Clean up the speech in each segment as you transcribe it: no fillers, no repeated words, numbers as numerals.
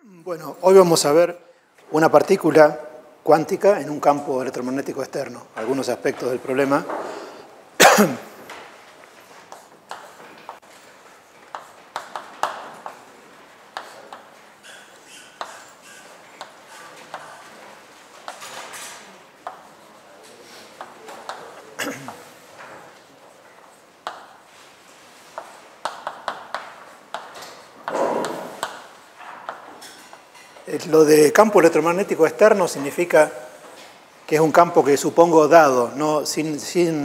Bueno, hoy vamos a ver una partícula cuántica en un campo electromagnético externo, algunos aspectos del problema. Lo de campo electromagnético externo significa que es un campo que supongo dado, no, sin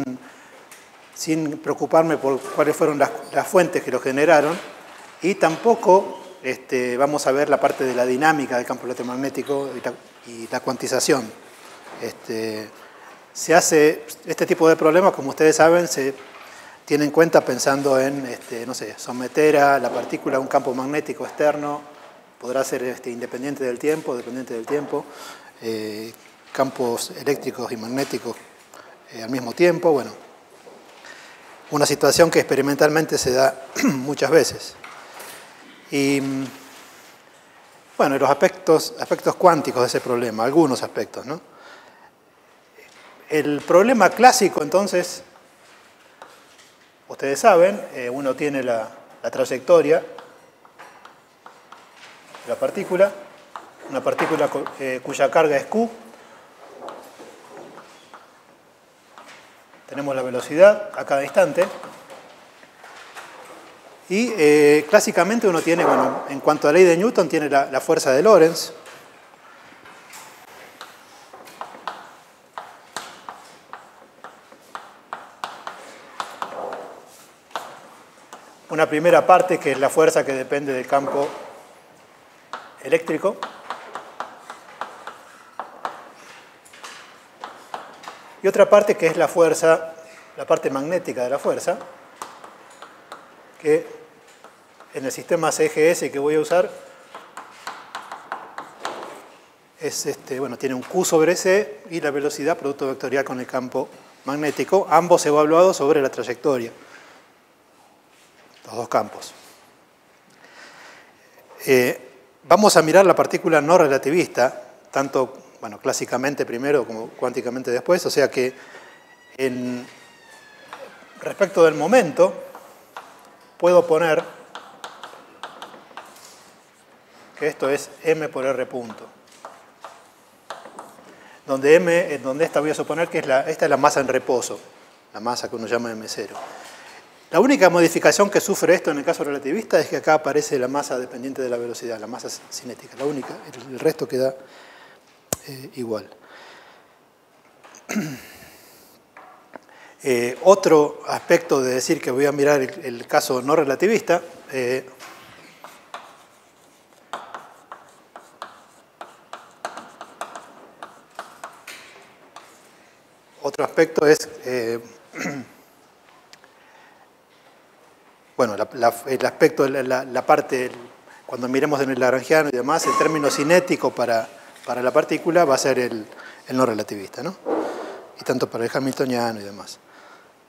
preocuparme por cuáles fueron las fuentes que lo generaron, y tampoco vamos a ver la parte de la dinámica del campo electromagnético y la cuantización. Se hace este tipo de problemas, como ustedes saben, se tiene en cuenta pensando en no sé, someter a la partícula a un campo magnético externo. Podrá ser independiente del tiempo, dependiente del tiempo, campos eléctricos y magnéticos al mismo tiempo. Bueno, una situación que experimentalmente se da muchas veces. Y bueno, los aspectos cuánticos de ese problema, algunos aspectos, ¿no? El problema clásico, entonces, ustedes saben, uno tiene la trayectoria de la partícula, una partícula cuya carga es Q. Tenemos la velocidad a cada instante. Y clásicamente uno tiene, bueno, en cuanto a la ley de Newton, tiene la fuerza de Lorentz. Una primera parte que es la fuerza que depende del campo eléctrico. Y otra parte que es la fuerza, la parte magnética de la fuerza, que en el sistema CGS que voy a usar es bueno, tiene un Q sobre C y la velocidad producto vectorial con el campo magnético, ambos evaluados sobre la trayectoria, los dos campos. Vamos a mirar la partícula no relativista, tanto, bueno, clásicamente primero como cuánticamente después, o sea que respecto del momento puedo poner que esto es m por r punto, donde esta voy a suponer que esta es la masa en reposo, la masa que uno llama m0. La única modificación que sufre esto en el caso relativista es que acá aparece la masa dependiente de la velocidad, la masa cinética, la única, el resto queda igual. Otro aspecto de decir que voy a mirar el caso no relativista, otro aspecto es bueno, el aspecto, la parte, cuando miremos en el lagrangiano y demás, el término cinético para la partícula va a ser el no relativista, ¿no? Y tanto para el hamiltoniano y demás.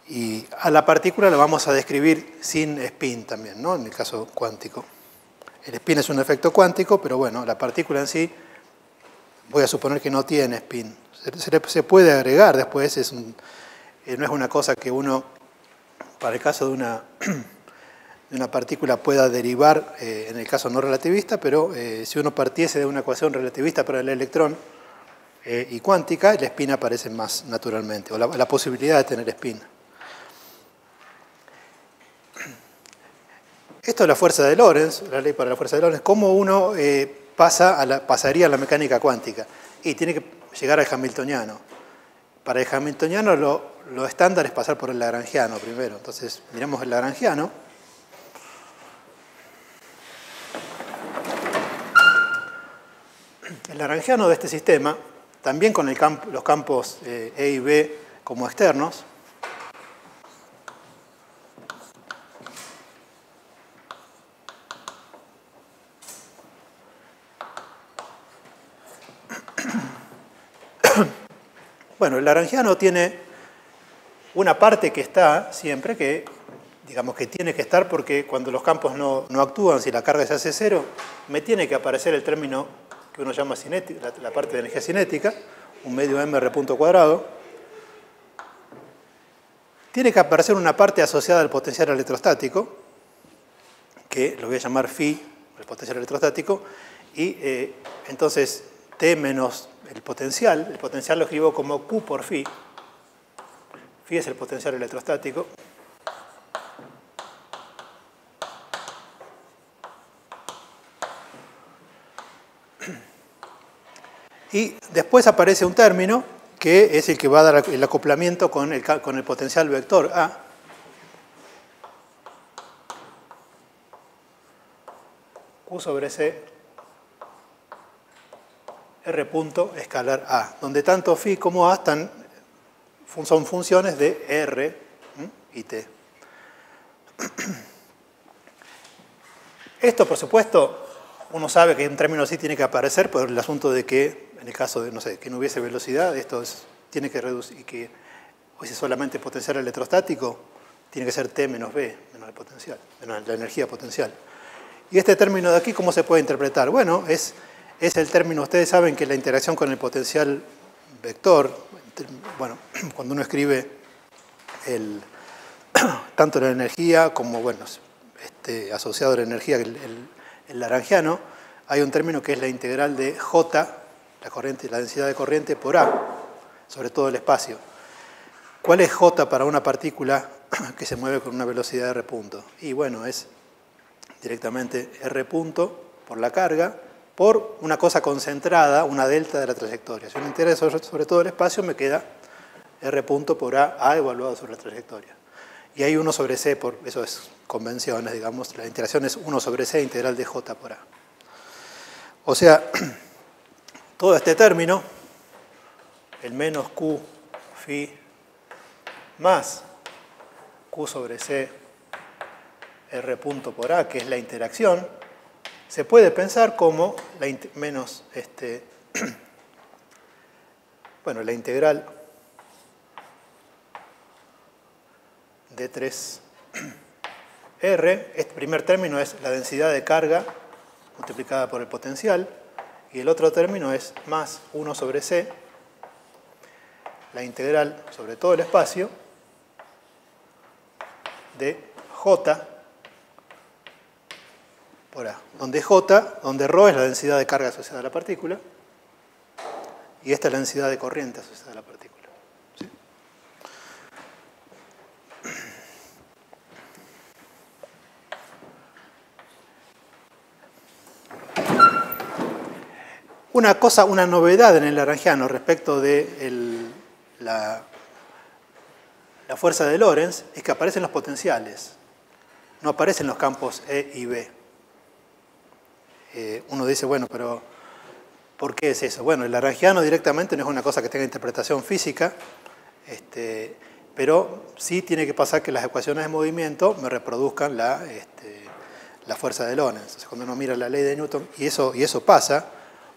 Y a la partícula la vamos a describir sin spin también, ¿no? En el caso cuántico. El spin es un efecto cuántico, pero bueno, la partícula en sí, voy a suponer que no tiene spin. Se puede agregar después, no es una cosa que uno, para el caso de una partícula pueda derivar en el caso no relativista, pero si uno partiese de una ecuación relativista para el electrón y cuántica, el spin aparece más naturalmente, o la posibilidad de tener spin. Esto es la fuerza de Lorentz, la ley para la fuerza de Lorentz. ¿Cómo uno pasaría a la mecánica cuántica? Y tiene que llegar al hamiltoniano. Para el hamiltoniano lo estándar es pasar por el lagrangiano primero. Entonces, miremos el lagrangiano. El lagrangiano de este sistema, también con los campos E y B como externos, bueno, el lagrangiano tiene una parte que está siempre que digamos que tiene que estar porque cuando los campos no actúan, si la carga se hace cero, me tiene que aparecer el término que uno llama cinética, la parte de energía cinética, un medio mr punto cuadrado. Tiene que aparecer una parte asociada al potencial electrostático, que lo voy a llamar phi, el potencial electrostático, y entonces T menos el potencial lo escribo como Q por phi. Phi es el potencial electrostático. Y después aparece un término que es el que va a dar el acoplamiento con el potencial vector A. Q sobre C R punto escalar A, donde tanto phi como A son funciones de R y T. Esto, por supuesto, uno sabe que un término así tiene que aparecer por el asunto de que, en el caso de, no sé, que no hubiese velocidad, esto tiene que reducir, y que hubiese solamente potencial electrostático, tiene que ser T menos B, menos el potencial, menos la energía potencial. Y este término de aquí, ¿cómo se puede interpretar? Bueno, es el término, ustedes saben que la interacción con el potencial vector, bueno, cuando uno escribe tanto la energía como, bueno, asociado a la energía, el lagrangiano, hay un término que es la integral de J, la densidad de corriente por A, sobre todo el espacio. ¿Cuál es J para una partícula que se mueve con una velocidad de R punto? Y bueno, es directamente R punto por la carga, por una cosa concentrada, una delta de la trayectoria. Si uno integra sobre todo el espacio, me queda R punto por A evaluado sobre la trayectoria. Y hay 1 sobre C, eso es convenciones, digamos, la interacción es 1 sobre C integral de J por A. O sea, todo este término, el menos Q phi más Q sobre C R punto por A, que es la interacción, se puede pensar como menos bueno, la integral de 3R. Este primer término es la densidad de carga multiplicada por el potencial, y el otro término es más 1 sobre C, la integral sobre todo el espacio de J por A, donde ρ es la densidad de carga asociada a la partícula y esta es la densidad de corriente asociada a la partícula. ¿Sí? Una novedad en el lagrangiano respecto de la fuerza de Lorentz es que aparecen los potenciales, no aparecen los campos E y B. Uno dice, bueno, pero ¿por qué es eso? Bueno, el lagrangiano directamente no es una cosa que tenga interpretación física, pero sí tiene que pasar que las ecuaciones de movimiento me reproduzcan la fuerza de Lorentz. Entonces, cuando uno mira la ley de Newton, y eso pasa,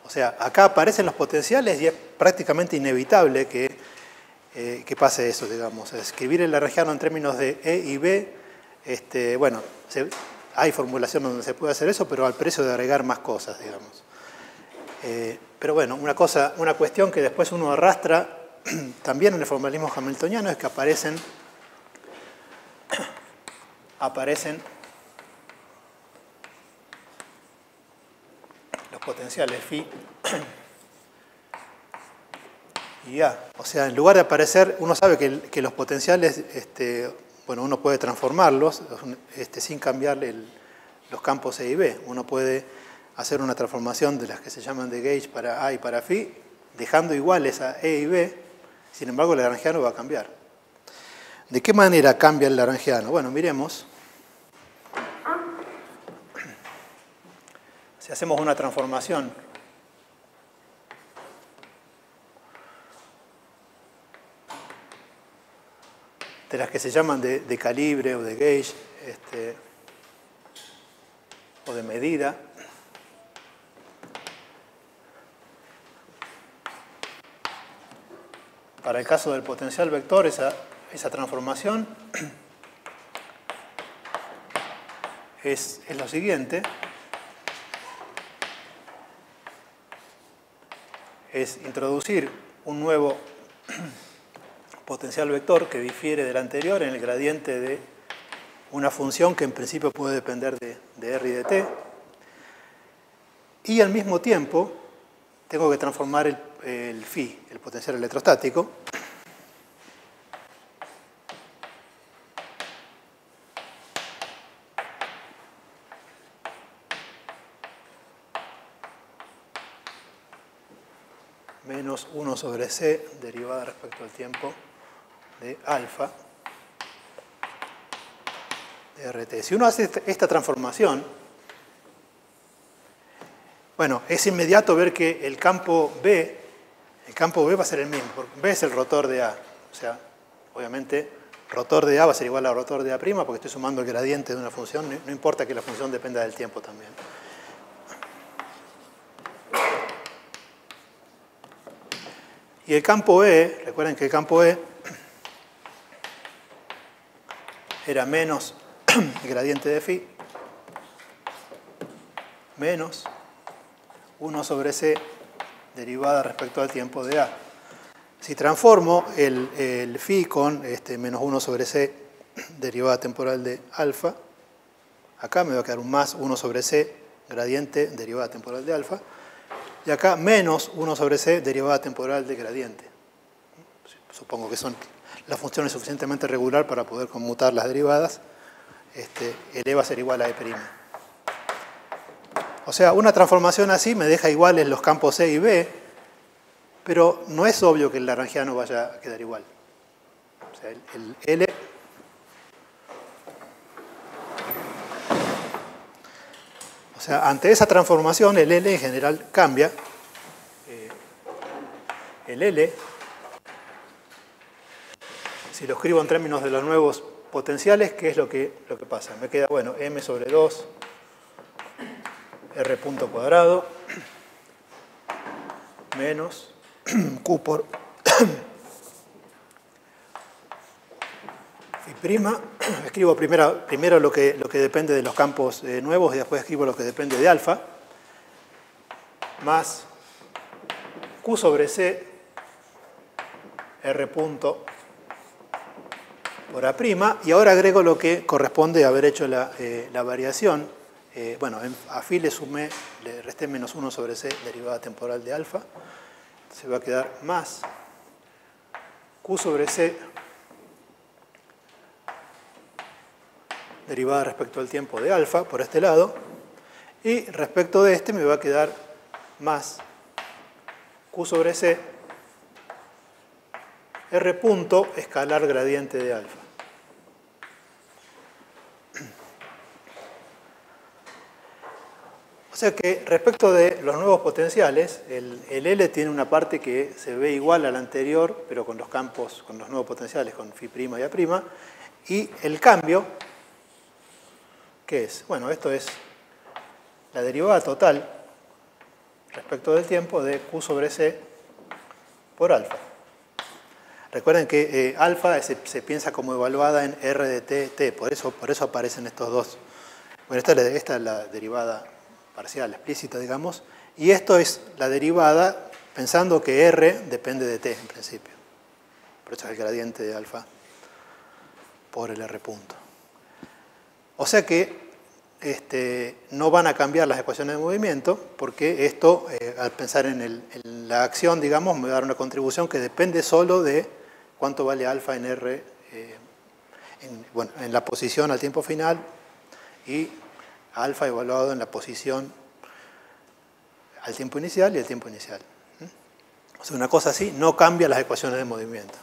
o sea, acá aparecen los potenciales y es prácticamente inevitable que pase eso, digamos. Escribir el lagrangiano en términos de E y B, bueno, hay formulación donde se puede hacer eso, pero al precio de agregar más cosas, digamos. Pero bueno, una cuestión que después uno arrastra también en el formalismo hamiltoniano es que aparecen los potenciales phi y A. O sea, en lugar de aparecer, uno sabe que los potenciales, bueno, uno puede transformarlos sin cambiar los campos E y B. Uno puede hacer una transformación de las que se llaman de gauge para A y para phi, dejando iguales a E y B, sin embargo el lagrangiano va a cambiar. ¿De qué manera cambia el lagrangiano? Bueno, miremos. Si hacemos una transformación de las que se llaman de calibre o de gauge o de medida, para el caso del potencial vector, esa transformación es lo siguiente. Es introducir un nuevo potencial vector que difiere del anterior en el gradiente de una función que en principio puede depender de R y de T. Y al mismo tiempo tengo que transformar el phi, el potencial electrostático, menos 1 sobre c derivada respecto al tiempo de alfa de RT. Si uno hace esta transformación, bueno, es inmediato ver que el campo B va a ser el mismo, porque B es el rotor de A. O sea, obviamente, rotor de A va a ser igual a rotor de A', porque estoy sumando el gradiente de una función, no importa que la función dependa del tiempo también. Y el campo E, recuerden que el campo E era menos el gradiente de phi menos 1 sobre c derivada respecto al tiempo de A. Si transformo el phi con menos 1 sobre c derivada temporal de alfa, acá me va a quedar un más 1 sobre c gradiente derivada temporal de alfa, y acá menos 1 sobre c derivada temporal de gradiente. Supongo que son las funciones suficientemente regular para poder conmutar las derivadas. El E va a ser igual a E'. O sea, una transformación así me deja iguales los campos E y B, pero no es obvio que el lagrangiano vaya a quedar igual. O sea, el L o sea, ante esa transformación el L en general cambia. El L, si lo escribo en términos de los nuevos potenciales, ¿qué es lo que pasa? Me queda, bueno, m sobre 2 r punto cuadrado menos q por phi prima. Escribo primero lo que depende de los campos nuevos y después escribo lo que depende de alfa, más q sobre c r punto por A', y ahora agrego lo que corresponde a haber hecho la variación. Bueno, a phi le resté menos 1 sobre c derivada temporal de alfa. Se va a quedar más q sobre c derivada respecto al tiempo de alfa, por este lado. Y respecto de este me va a quedar más q sobre c r punto escalar gradiente de alfa. O sea que respecto de los nuevos potenciales, el L tiene una parte que se ve igual a la anterior, pero con los campos, con los nuevos potenciales, con phi' y A', y el cambio, ¿qué es? Bueno, esto es la derivada total respecto del tiempo de q sobre c por alfa. Recuerden que alfa se piensa como evaluada en r de t, por eso aparecen estos dos. Bueno, esta es la derivada parcial, explícita, digamos, y esto es la derivada pensando que r depende de t en principio. Por eso es el gradiente de alfa por el r punto. O sea que no van a cambiar las ecuaciones de movimiento, porque esto, al pensar en la acción, digamos, me va a dar una contribución que depende solo de cuánto vale alfa en r, en la posición al tiempo final, y alfa evaluado en la posición al tiempo inicial y el tiempo inicial. O sea, una cosa así no cambia las ecuaciones de movimiento.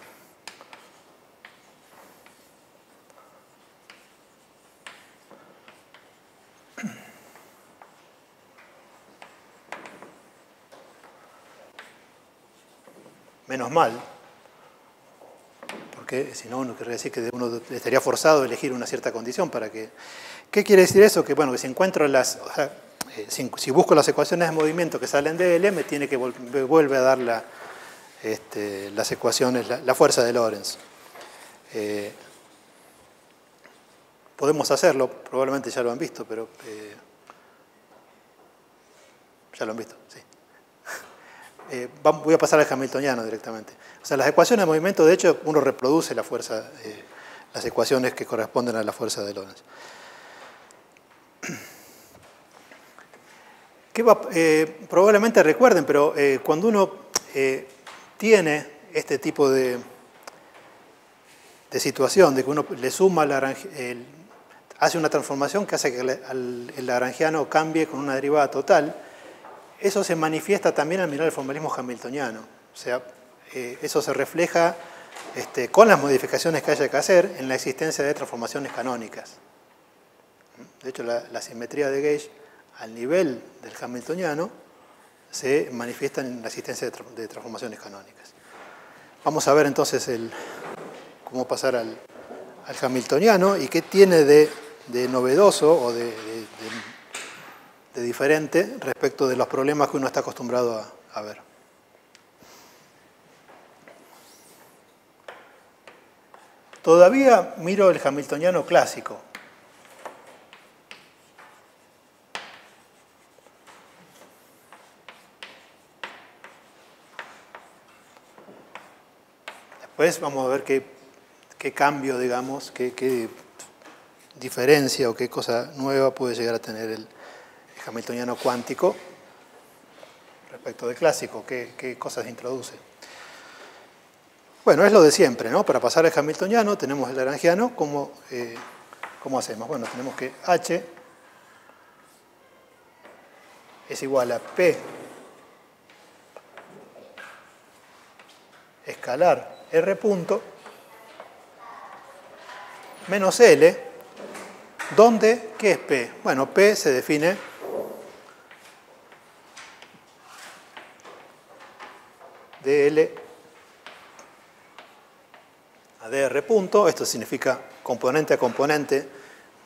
Menos mal, porque si no, uno querría decir que uno estaría forzado a elegir una cierta condición para que... ¿Qué quiere decir eso? Que bueno, que si encuentro si busco las ecuaciones de movimiento que salen de L, me tiene que vuelve a dar las ecuaciones, la fuerza de Lorentz. podemos hacerlo, probablemente ya lo han visto, pero ya lo han visto, sí. Voy a pasar al hamiltoniano directamente. O sea, las ecuaciones de movimiento, de hecho, uno reproduce la fuerza, las ecuaciones que corresponden a la fuerza de Lorentz. Probablemente recuerden, pero cuando uno tiene este tipo de situación, de que uno le suma, hace una transformación que hace que el lagrangiano cambie con una derivada total, eso se manifiesta también al mirar el formalismo hamiltoniano. O sea, eso se refleja con las modificaciones que haya que hacer en la existencia de transformaciones canónicas. De hecho, la simetría de Gauge al nivel del hamiltoniano se manifiesta en la existencia de transformaciones canónicas. Vamos a ver entonces cómo pasar al hamiltoniano y qué tiene de novedoso o de diferente respecto de los problemas que uno está acostumbrado a ver. Todavía miro el hamiltoniano clásico. Después vamos a ver qué cambio, digamos, qué diferencia o qué cosa nueva puede llegar a tener el hamiltoniano cuántico respecto del clásico, qué cosas introduce. Bueno, es lo de siempre, ¿no? Para pasar al hamiltoniano tenemos el lagrangiano, ¿cómo hacemos? Bueno, tenemos que H es igual a P escalar R punto menos L, donde, ¿qué es P? Bueno, P se define de L a dr punto, esto significa componente a componente,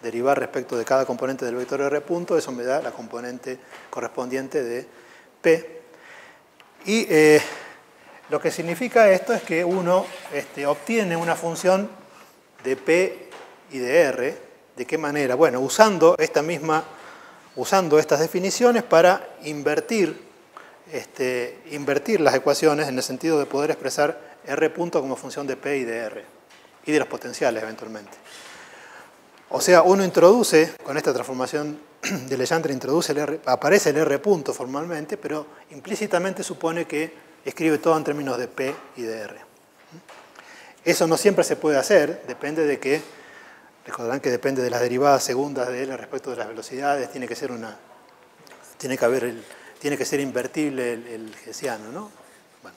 derivar respecto de cada componente del vector R punto, eso me da la componente correspondiente de P. Y lo que significa esto es que uno obtiene una función de P y de R. ¿De qué manera? Bueno, usando estas definiciones para invertir las ecuaciones en el sentido de poder expresar R punto como función de P y de R, y de los potenciales eventualmente. O sea, uno introduce, con esta transformación de Legendre, aparece el R punto formalmente, pero implícitamente supone que escribe todo en términos de P y de R. Eso no siempre se puede hacer, depende de que, recordarán que depende de las derivadas segundas de L respecto de las velocidades, tiene que ser invertible el hessiano, ¿no? Bueno.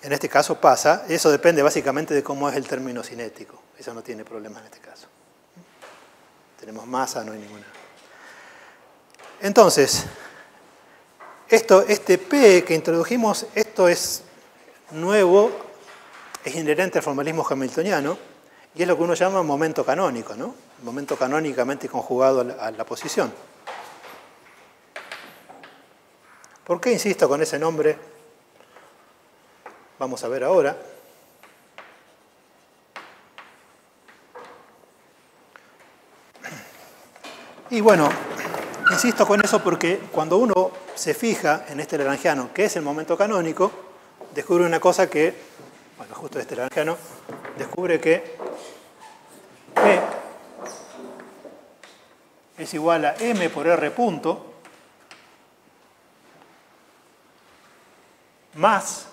En este caso pasa, eso depende básicamente de cómo es el término cinético, eso no tiene problema en este caso. Tenemos masa, no hay ninguna. Entonces, este P que introdujimos, esto es nuevo, es inherente al formalismo hamiltoniano, y es lo que uno llama momento canónico, ¿no? Momento canónicamente conjugado a la posición. ¿Por qué insisto con ese nombre? Vamos a ver ahora. Y bueno, insisto con eso porque cuando uno se fija en este lagrangiano, que es el momento canónico, descubre una cosa que, bueno, justo este lagrangiano, descubre que P es igual a M por R punto más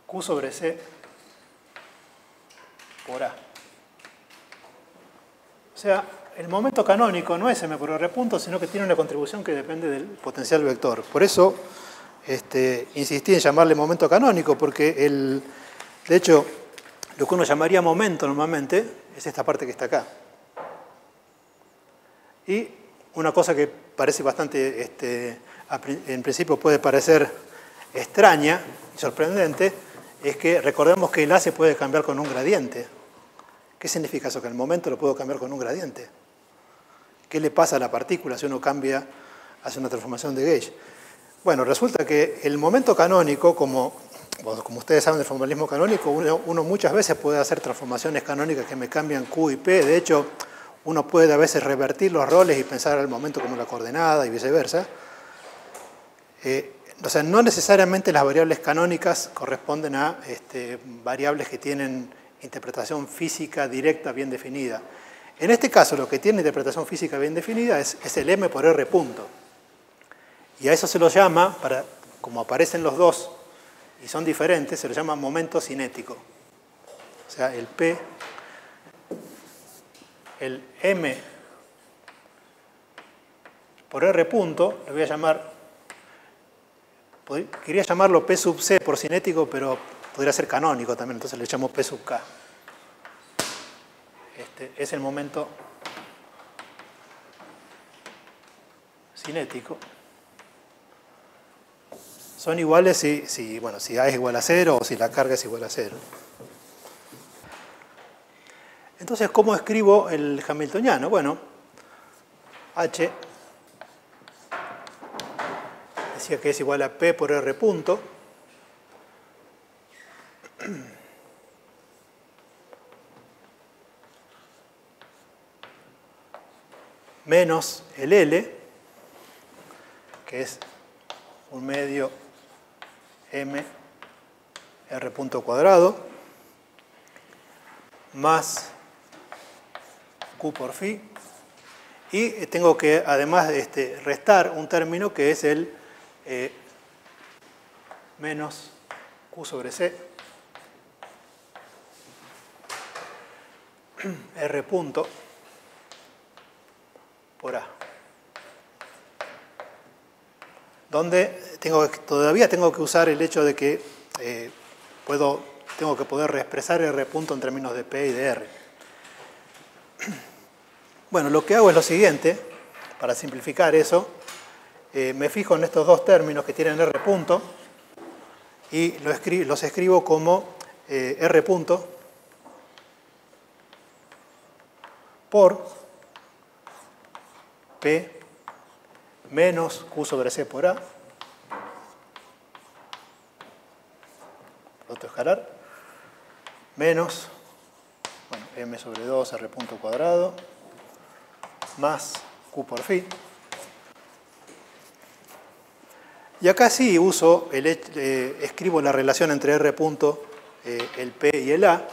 Q sobre C por A. O sea, el momento canónico no es M por R punto, sino que tiene una contribución que depende del potencial vector. Por eso insistí en llamarle momento canónico, porque de hecho, lo que uno llamaría momento normalmente es esta parte que está acá. Y una cosa que parece bastante, en principio puede parecer extraña, sorprendente, es que recordemos que el A se puede cambiar con un gradiente. ¿Qué significa eso? Que el momento lo puedo cambiar con un gradiente. ¿Qué le pasa a la partícula si uno hace una transformación de Gauge? Bueno, resulta que el momento canónico, como bueno, como ustedes saben del formalismo canónico, uno muchas veces puede hacer transformaciones canónicas que me cambian Q y P. De hecho, uno puede a veces revertir los roles y pensar al momento como la coordenada y viceversa. O sea, no necesariamente las variables canónicas corresponden a variables que tienen interpretación física directa bien definida. En este caso, lo que tiene interpretación física bien definida es el m por r punto. Y a eso se lo llama, como aparecen los dos y son diferentes, se lo llama momento cinético. O sea, el P, el m por r punto, le voy a llamar, quería llamarlo P sub C por cinético, pero podría ser canónico también, entonces le llamo P sub K. Este es el momento cinético. Son iguales si A es igual a 0 o si la carga es igual a 0. Entonces, ¿cómo escribo el hamiltoniano? Bueno, H decía que es igual a P por R punto menos el L, que es un medio M R punto cuadrado, más Q por phi, y tengo que además restar un término que es el menos Q sobre C R punto por A, donde todavía tengo que usar el hecho de que tengo que poder reexpresar R punto en términos de P y de R. Bueno, lo que hago es lo siguiente, para simplificar eso, me fijo en estos dos términos que tienen R punto y los escribo como R punto por P menos Q sobre C por A, producto escalar, menos M sobre 2 R punto cuadrado, más Q por phi. Y acá sí uso, escribo la relación entre R punto, el P y el A,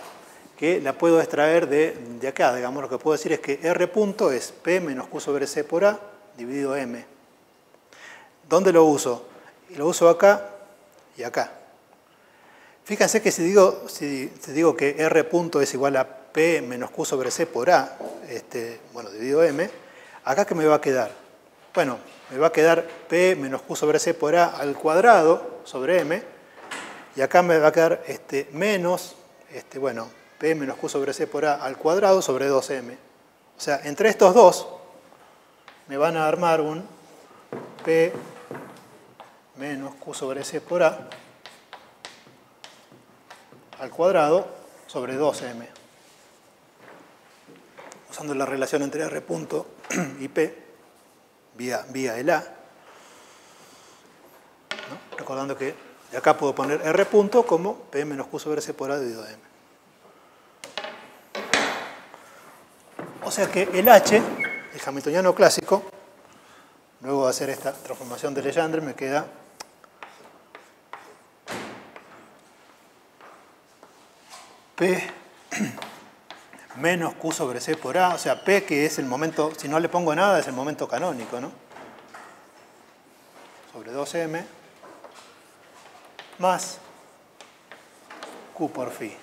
que la puedo extraer de acá. Digamos, lo que puedo decir es que R punto es P menos Q sobre C por A dividido M. ¿Dónde lo uso? Lo uso acá y acá. Fíjense que si digo que R punto es igual a P menos Q sobre C por A, dividido M, ¿acá qué me va a quedar? Bueno, me va a quedar P menos Q sobre C por A al cuadrado sobre M, y acá me va a quedar menos, P menos Q sobre C por A al cuadrado sobre 2M. O sea, entre estos dos me van a armar un P menos Q sobre C por A al cuadrado sobre 2M. Usando la relación entre R punto y P vía el A. ¿No? Recordando que de acá puedo poner R punto como P menos Q sobre C por A dividido M. O sea que el H, el hamiltoniano clásico, luego de hacer esta transformación de Legendre, me queda P menos Q sobre C por A, o sea, P que es el momento, si no le pongo nada, es el momento canónico, ¿no? Sobre 2M más Q por phi.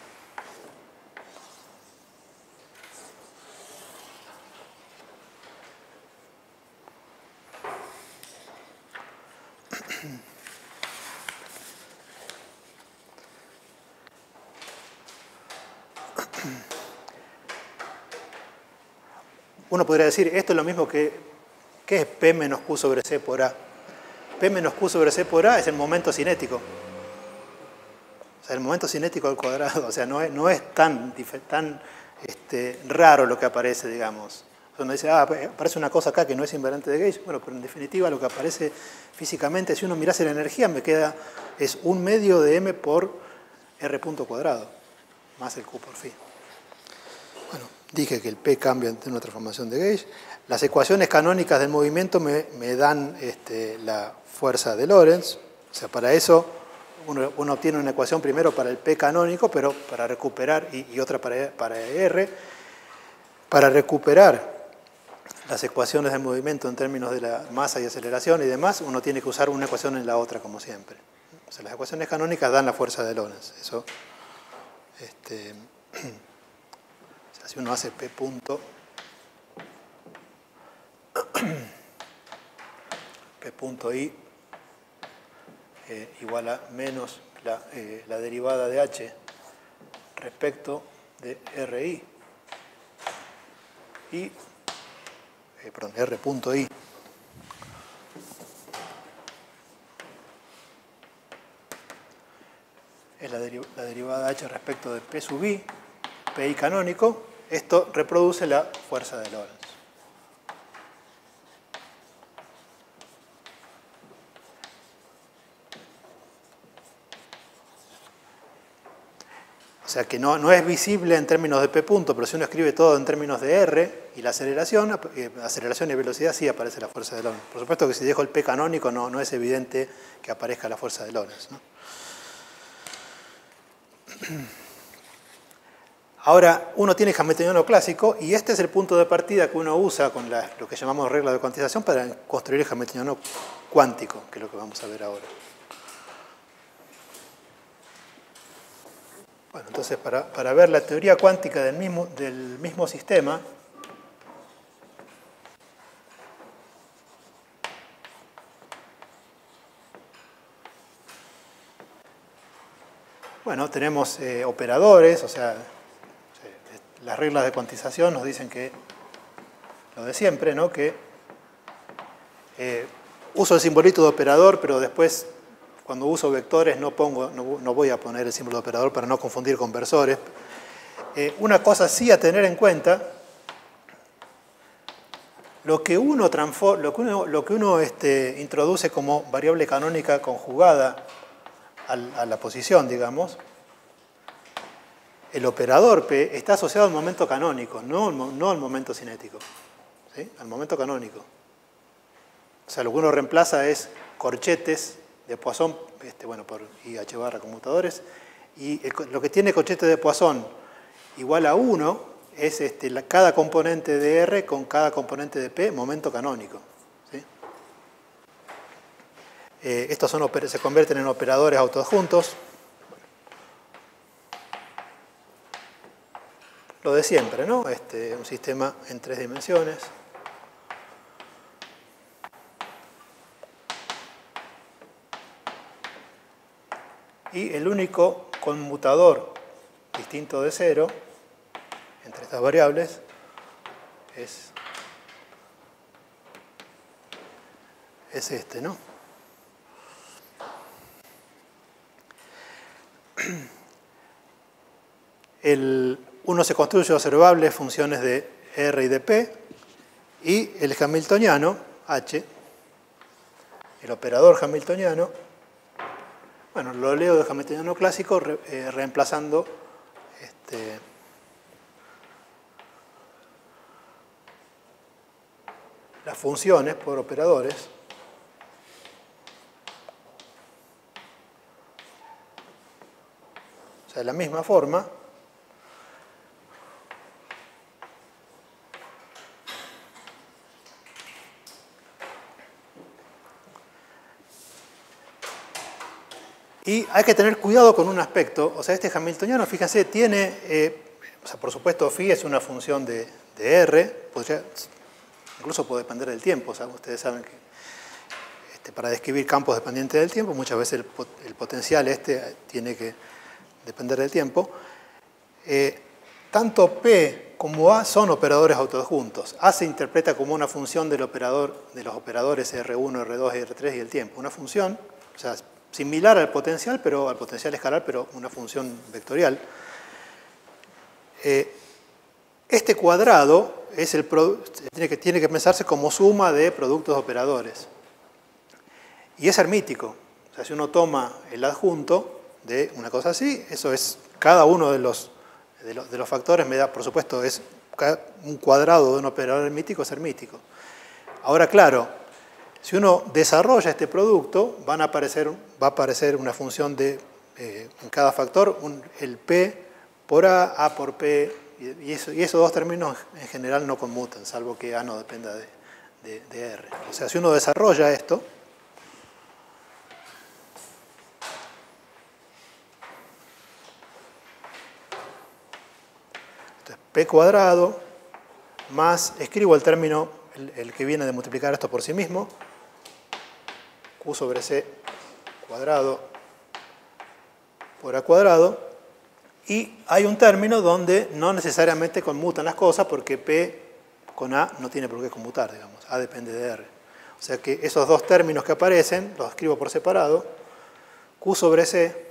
Uno podría decir, esto es lo mismo que ¿qué es P menos Q sobre C por A? P menos Q sobre C por A es el momento cinético. O sea, el momento cinético al cuadrado. O sea, no es tan raro lo que aparece, digamos. Uno dice, aparece una cosa acá que no es invariante de Gauge. Bueno, pero en definitiva lo que aparece físicamente, si uno mirase la energía, es 1/2 de m por r punto cuadrado, más el q por phi. Bueno, dije que el P cambia en una transformación de Gauge. Las ecuaciones canónicas del movimiento me dan la fuerza de Lorentz. O sea, para eso uno obtiene una ecuación primero para el P canónico, pero para recuperar, y otra para R, para recuperar las ecuaciones del movimiento en términos de la masa y aceleración y demás, uno tiene que usar una ecuación en la otra, como siempre. O sea, las ecuaciones canónicas dan la fuerza de Lorentz. Eso, o sea, si uno hace P punto, P punto I igual a menos la derivada de H respecto de RI y R punto I es la derivada de H respecto de P sub I, PI canónico. Esto reproduce la fuerza de Lorentz. O sea que no es visible en términos de P punto, pero si uno escribe todo en términos de R y la aceleración y velocidad, sí aparece la fuerza de Lorentz. Por supuesto que si dejo el P canónico no es evidente que aparezca la fuerza de Lorentz, ¿no? Ahora, uno tiene hamiltoniano clásico y este es el punto de partida que uno usa con lo que llamamos regla de cuantización para construir el hamiltoniano cuántico, que es lo que vamos a ver ahora. Bueno, entonces para ver la teoría cuántica del mismo sistema, bueno, tenemos operadores, o sea, las reglas de cuantización nos dicen que lo de siempre, ¿no? Que uso el simbolito de operador, pero después cuando uso vectores no voy a poner el símbolo de operador para no confundir con versores. Una cosa sí a tener en cuenta, lo que uno introduce como variable canónica conjugada a la posición, digamos, el operador P está asociado al momento canónico, no al momento cinético, ¿sí? Al momento canónico. O sea, lo que uno reemplaza es corchetes de Poisson, bueno, por IH barra conmutadores, y lo que tiene corchete de Poisson igual a 1 es cada componente de R con cada componente de P, momento canónico, ¿sí? Estos se convierten en operadores autoadjuntos. Lo de siempre, ¿no? Un sistema en 3 dimensiones. Y el único conmutador distinto de 0 entre estas variables es este, ¿no? Uno se construye observables funciones de R y de P, y el hamiltoniano, H, el operador hamiltoniano, bueno, lo leo de hamiltoniano clásico reemplazando las funciones por operadores. O sea, de la misma forma. Y hay que tener cuidado con un aspecto. O sea, este hamiltoniano, fíjense, tiene, o sea, por supuesto, phi es una función de R, incluso puede depender del tiempo. O sea, ustedes saben que para describir campos dependientes del tiempo, muchas veces el potencial tiene que depender del tiempo. Tanto P como A son operadores autoadjuntos. A se interpreta como una función de los operadores R1, R2, R3 y el tiempo. Una función, o sea, similar al potencial escalar, pero una función vectorial. Este cuadrado es tiene que pensarse como suma de productos operadores. Y es hermítico. O sea, si uno toma el adjunto de una cosa así, eso es cada uno de los factores, me da, por supuesto, es un cuadrado de un operador hermítico es hermítico. Ahora, claro, si uno desarrolla este producto, va a aparecer una función de, en cada factor, el P por A por P, y esos dos términos en general no conmutan, salvo que A no dependa de R. O sea, si uno desarrolla esto, P cuadrado más, escribo el término, el que viene de multiplicar esto por sí mismo, Q sobre C cuadrado por A cuadrado, y hay un término donde no necesariamente conmutan las cosas porque P con A no tiene por qué conmutar, digamos, A depende de R. O sea que esos dos términos que aparecen, los escribo por separado, Q sobre C,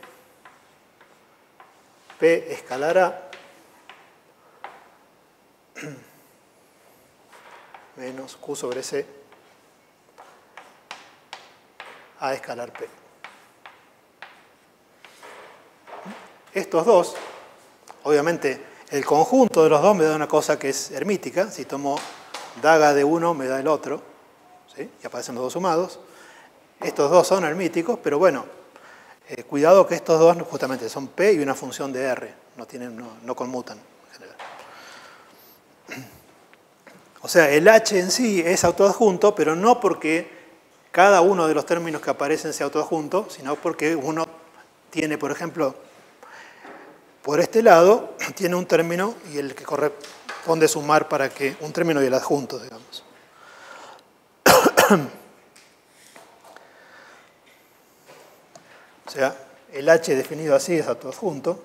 P escalar A, menos Q sobre C A escalar P. Estos dos, obviamente, el conjunto de los dos me da una cosa que es hermítica. Si tomo daga de uno, me da el otro, ¿sí? Y aparecen los dos sumados. Estos dos son hermíticos, pero bueno, cuidado que estos dos justamente son P y una función de R, no conmutan en general. O sea, el H en sí es autoadjunto, pero no porque cada uno de los términos que aparecen sea autoadjunto, sino porque uno tiene, por ejemplo, por este lado, tiene un término y el que corresponde sumar para que un término y el adjunto, digamos. O sea, el H definido así es autoadjunto.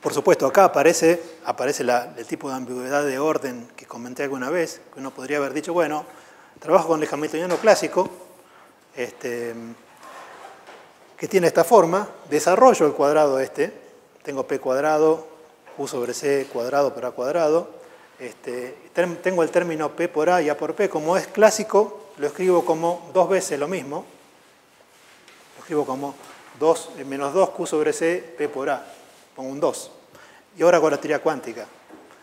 Por supuesto, acá aparece el tipo de ambigüedad de orden que comenté alguna vez, que uno podría haber dicho, bueno, trabajo con el hamiltoniano clásico, que tiene esta forma, desarrollo el cuadrado tengo P cuadrado, Q sobre C cuadrado por A cuadrado, tengo el término P por A y A por P, como es clásico, lo escribo como dos veces lo mismo, lo escribo como menos 2 Q sobre C, P por A. Pongo un 2. Y ahora con la teoría cuántica.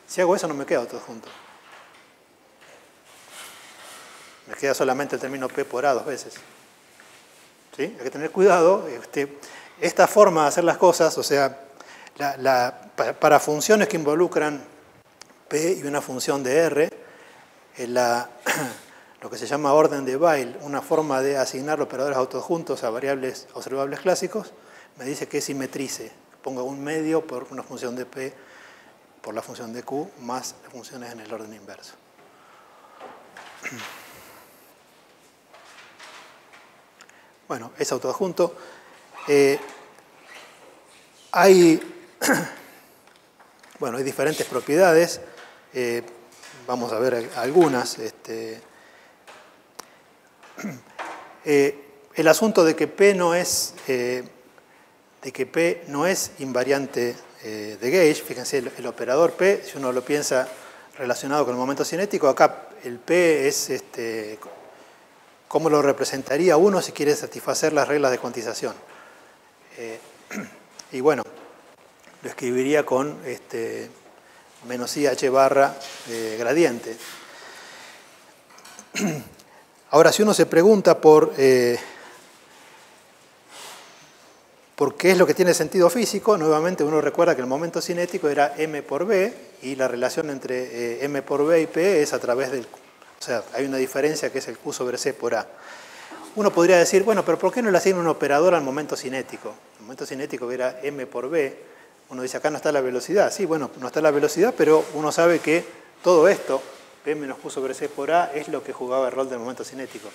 Si hago eso no me queda autoadjunto. Me queda solamente el término P por A dos veces. ¿Sí? Hay que tener cuidado. Esta forma de hacer las cosas, o sea, para funciones que involucran P y una función de R, lo que se llama orden de Weyl, una forma de asignar operadores autoadjuntos a variables observables clásicos, me dice que simetrice. Pongo un medio por una función de P por la función de Q más funciones en el orden inverso. Bueno, es autoadjunto. Hay diferentes propiedades. Vamos a ver algunas. El asunto de que P no es invariante de Gauge, fíjense, el operador P, si uno lo piensa relacionado con el momento cinético, acá el P es, ¿cómo lo representaría uno si quiere satisfacer las reglas de cuantización? Y bueno, lo escribiría con menos IH barra gradiente. Ahora, si uno se pregunta por qué es lo que tiene sentido físico, nuevamente uno recuerda que el momento cinético era m por b y la relación entre m por b y p es a través del... O sea, hay una diferencia que es el q sobre c por a. Uno podría decir, bueno, pero ¿por qué no le asigna un operador al momento cinético? El momento cinético era m por b. Uno dice, acá no está la velocidad. Sí, bueno, no está la velocidad, pero uno sabe que todo esto, p menos q sobre c por a, es lo que jugaba el rol del momento cinético.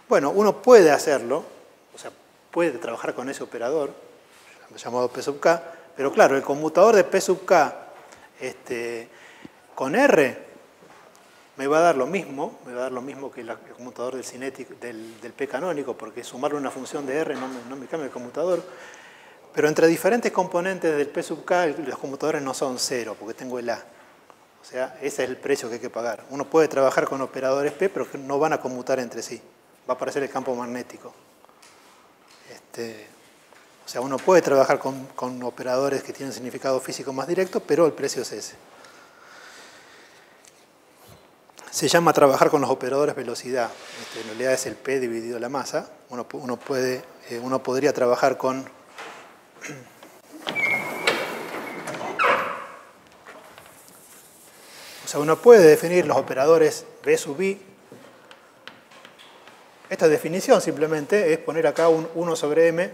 Bueno, uno puede hacerlo, o sea, puede trabajar con ese operador, llamado P sub k, pero claro, el conmutador de P sub k con R me va a dar lo mismo que el conmutador del P canónico, porque sumarle una función de R no me cambia el conmutador. Pero entre diferentes componentes del P sub K, los conmutadores no son cero, porque tengo el A. O sea, ese es el precio que hay que pagar. Uno puede trabajar con operadores P, pero que no van a conmutar entre sí. Va a aparecer el campo magnético. O sea, uno puede trabajar con operadores que tienen significado físico más directo, pero el precio es ese. Se llama trabajar con los operadores velocidad. En realidad es el P dividido la masa. Uno podría trabajar con... O sea, uno puede definir los operadores B sub I. Esta definición simplemente es poner acá un 1 sobre M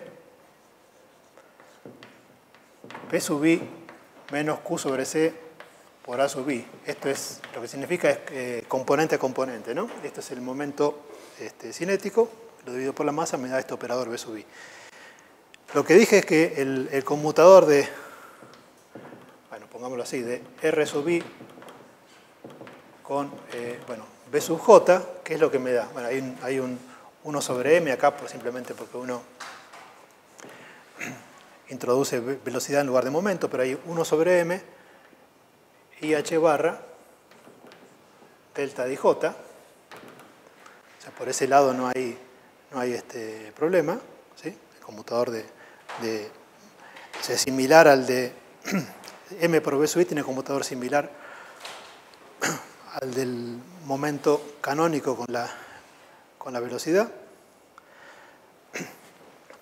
P sub I menos Q sobre C por A sub I. Esto es, lo que significa es componente a componente, ¿no? Esto es el momento cinético, lo divido por la masa, me da este operador B sub I. Lo que dije es que el conmutador de, bueno, pongámoslo así, de R sub I con, B sub J, ¿qué es lo que me da? Bueno, hay un 1 sobre M acá, simplemente porque uno introduce velocidad en lugar de momento, pero hay 1 sobre M IH barra delta de IJ. O sea, por ese lado no hay problema, ¿sí? El conmutador es similar al de M por B sub I, tiene conmutador similar al del momento canónico con la velocidad.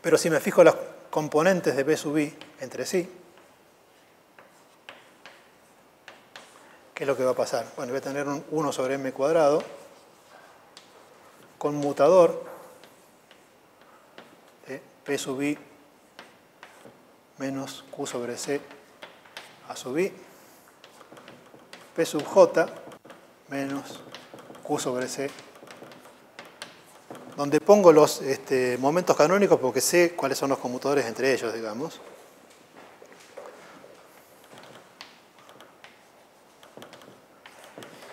Pero si me fijo las componentes de B sub I entre sí, ¿qué es lo que va a pasar? Bueno, voy a tener un 1 sobre M cuadrado, conmutador de P sub I menos Q sobre C A sub I, P sub J menos Q sobre C, donde pongo los momentos canónicos porque sé cuáles son los conmutadores entre ellos, digamos.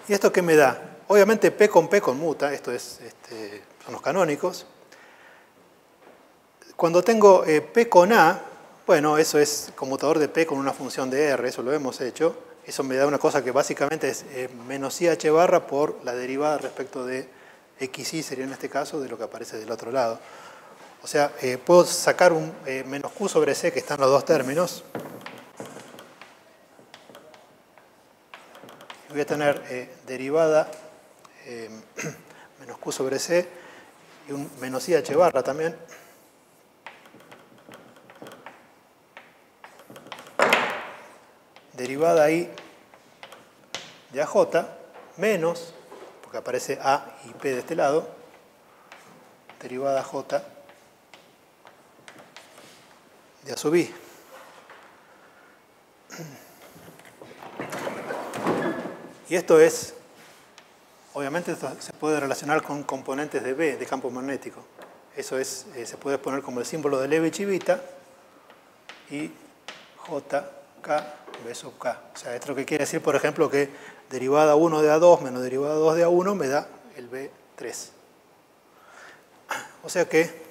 ¿Y esto qué me da? Obviamente P con P conmuta, esto son los canónicos. Cuando tengo P con A, bueno, eso es conmutador de P con una función de R, eso lo hemos hecho. Eso me da una cosa que básicamente es menos IH barra por la derivada respecto de XY, sería en este caso, de lo que aparece del otro lado. O sea, puedo sacar un menos Q sobre C, que están los dos términos. Voy a tener derivada menos Q sobre C y un menos IH barra también. Derivada I de AJ menos, porque aparece A y P de este lado, derivada J de A sub I. Y esto es, obviamente esto se puede relacionar con componentes de B, de campo magnético. Eso es, se puede poner como el símbolo de Levitch y Vita, y J, K, B sub K. O sea, esto es lo que quiere decir, por ejemplo, que derivada 1 de A2 menos derivada 2 de A1 me da el B3. O sea que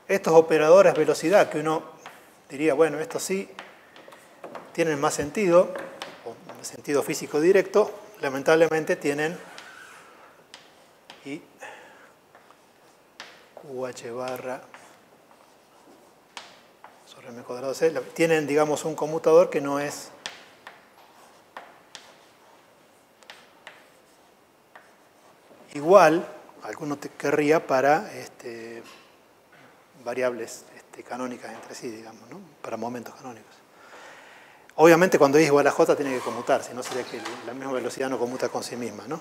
estos operadores velocidad que uno diría, bueno, estos sí tienen más sentido, o sentido físico directo, lamentablemente tienen y QH barra sobre M cuadrado C, tienen, digamos, un conmutador que no es igual, alguno querría para variables canónicas entre sí, digamos, ¿no? Para momentos canónicos. Obviamente cuando es igual a J tiene que conmutar, si no sería que la misma velocidad no conmuta con sí misma, ¿no?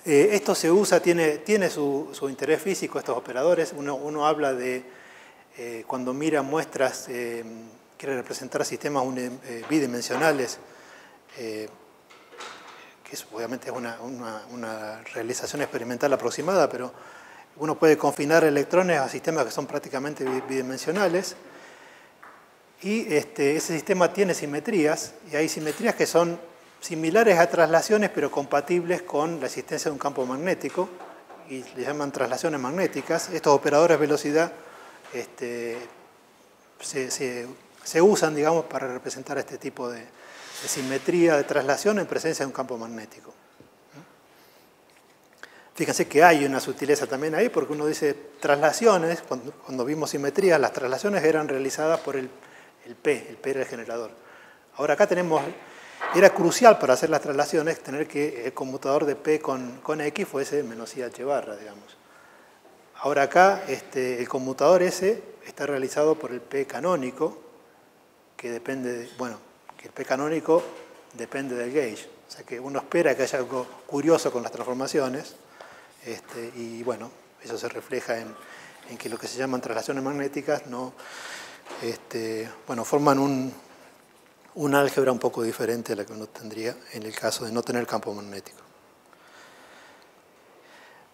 Esto se usa, tiene su interés físico, estos operadores. Uno habla de, cuando mira muestras, quiere representar sistemas bidimensionales, que obviamente es una realización experimental aproximada, pero uno puede confinar electrones a sistemas que son prácticamente bidimensionales. Y ese sistema tiene simetrías, y hay simetrías que son similares a traslaciones, pero compatibles con la existencia de un campo magnético, y le llaman traslaciones magnéticas. Estos operadores velocidad se usan, digamos, para representar este tipo de simetría de traslación en presencia de un campo magnético. Fíjense que hay una sutileza también ahí, porque uno dice traslaciones, cuando vimos simetrías, las traslaciones eran realizadas por el P era el generador. Ahora acá era crucial para hacer las traslaciones tener que el conmutador de P con X fuese menos IH barra, digamos. Ahora acá el conmutador ese está realizado por el P canónico, que depende, que el P canónico depende del gauge. O sea que uno espera que haya algo curioso con las transformaciones, y bueno, eso se refleja en que lo que se llaman traslaciones magnéticas forman un álgebra un poco diferente a la que uno tendría en el caso de no tener campo magnético.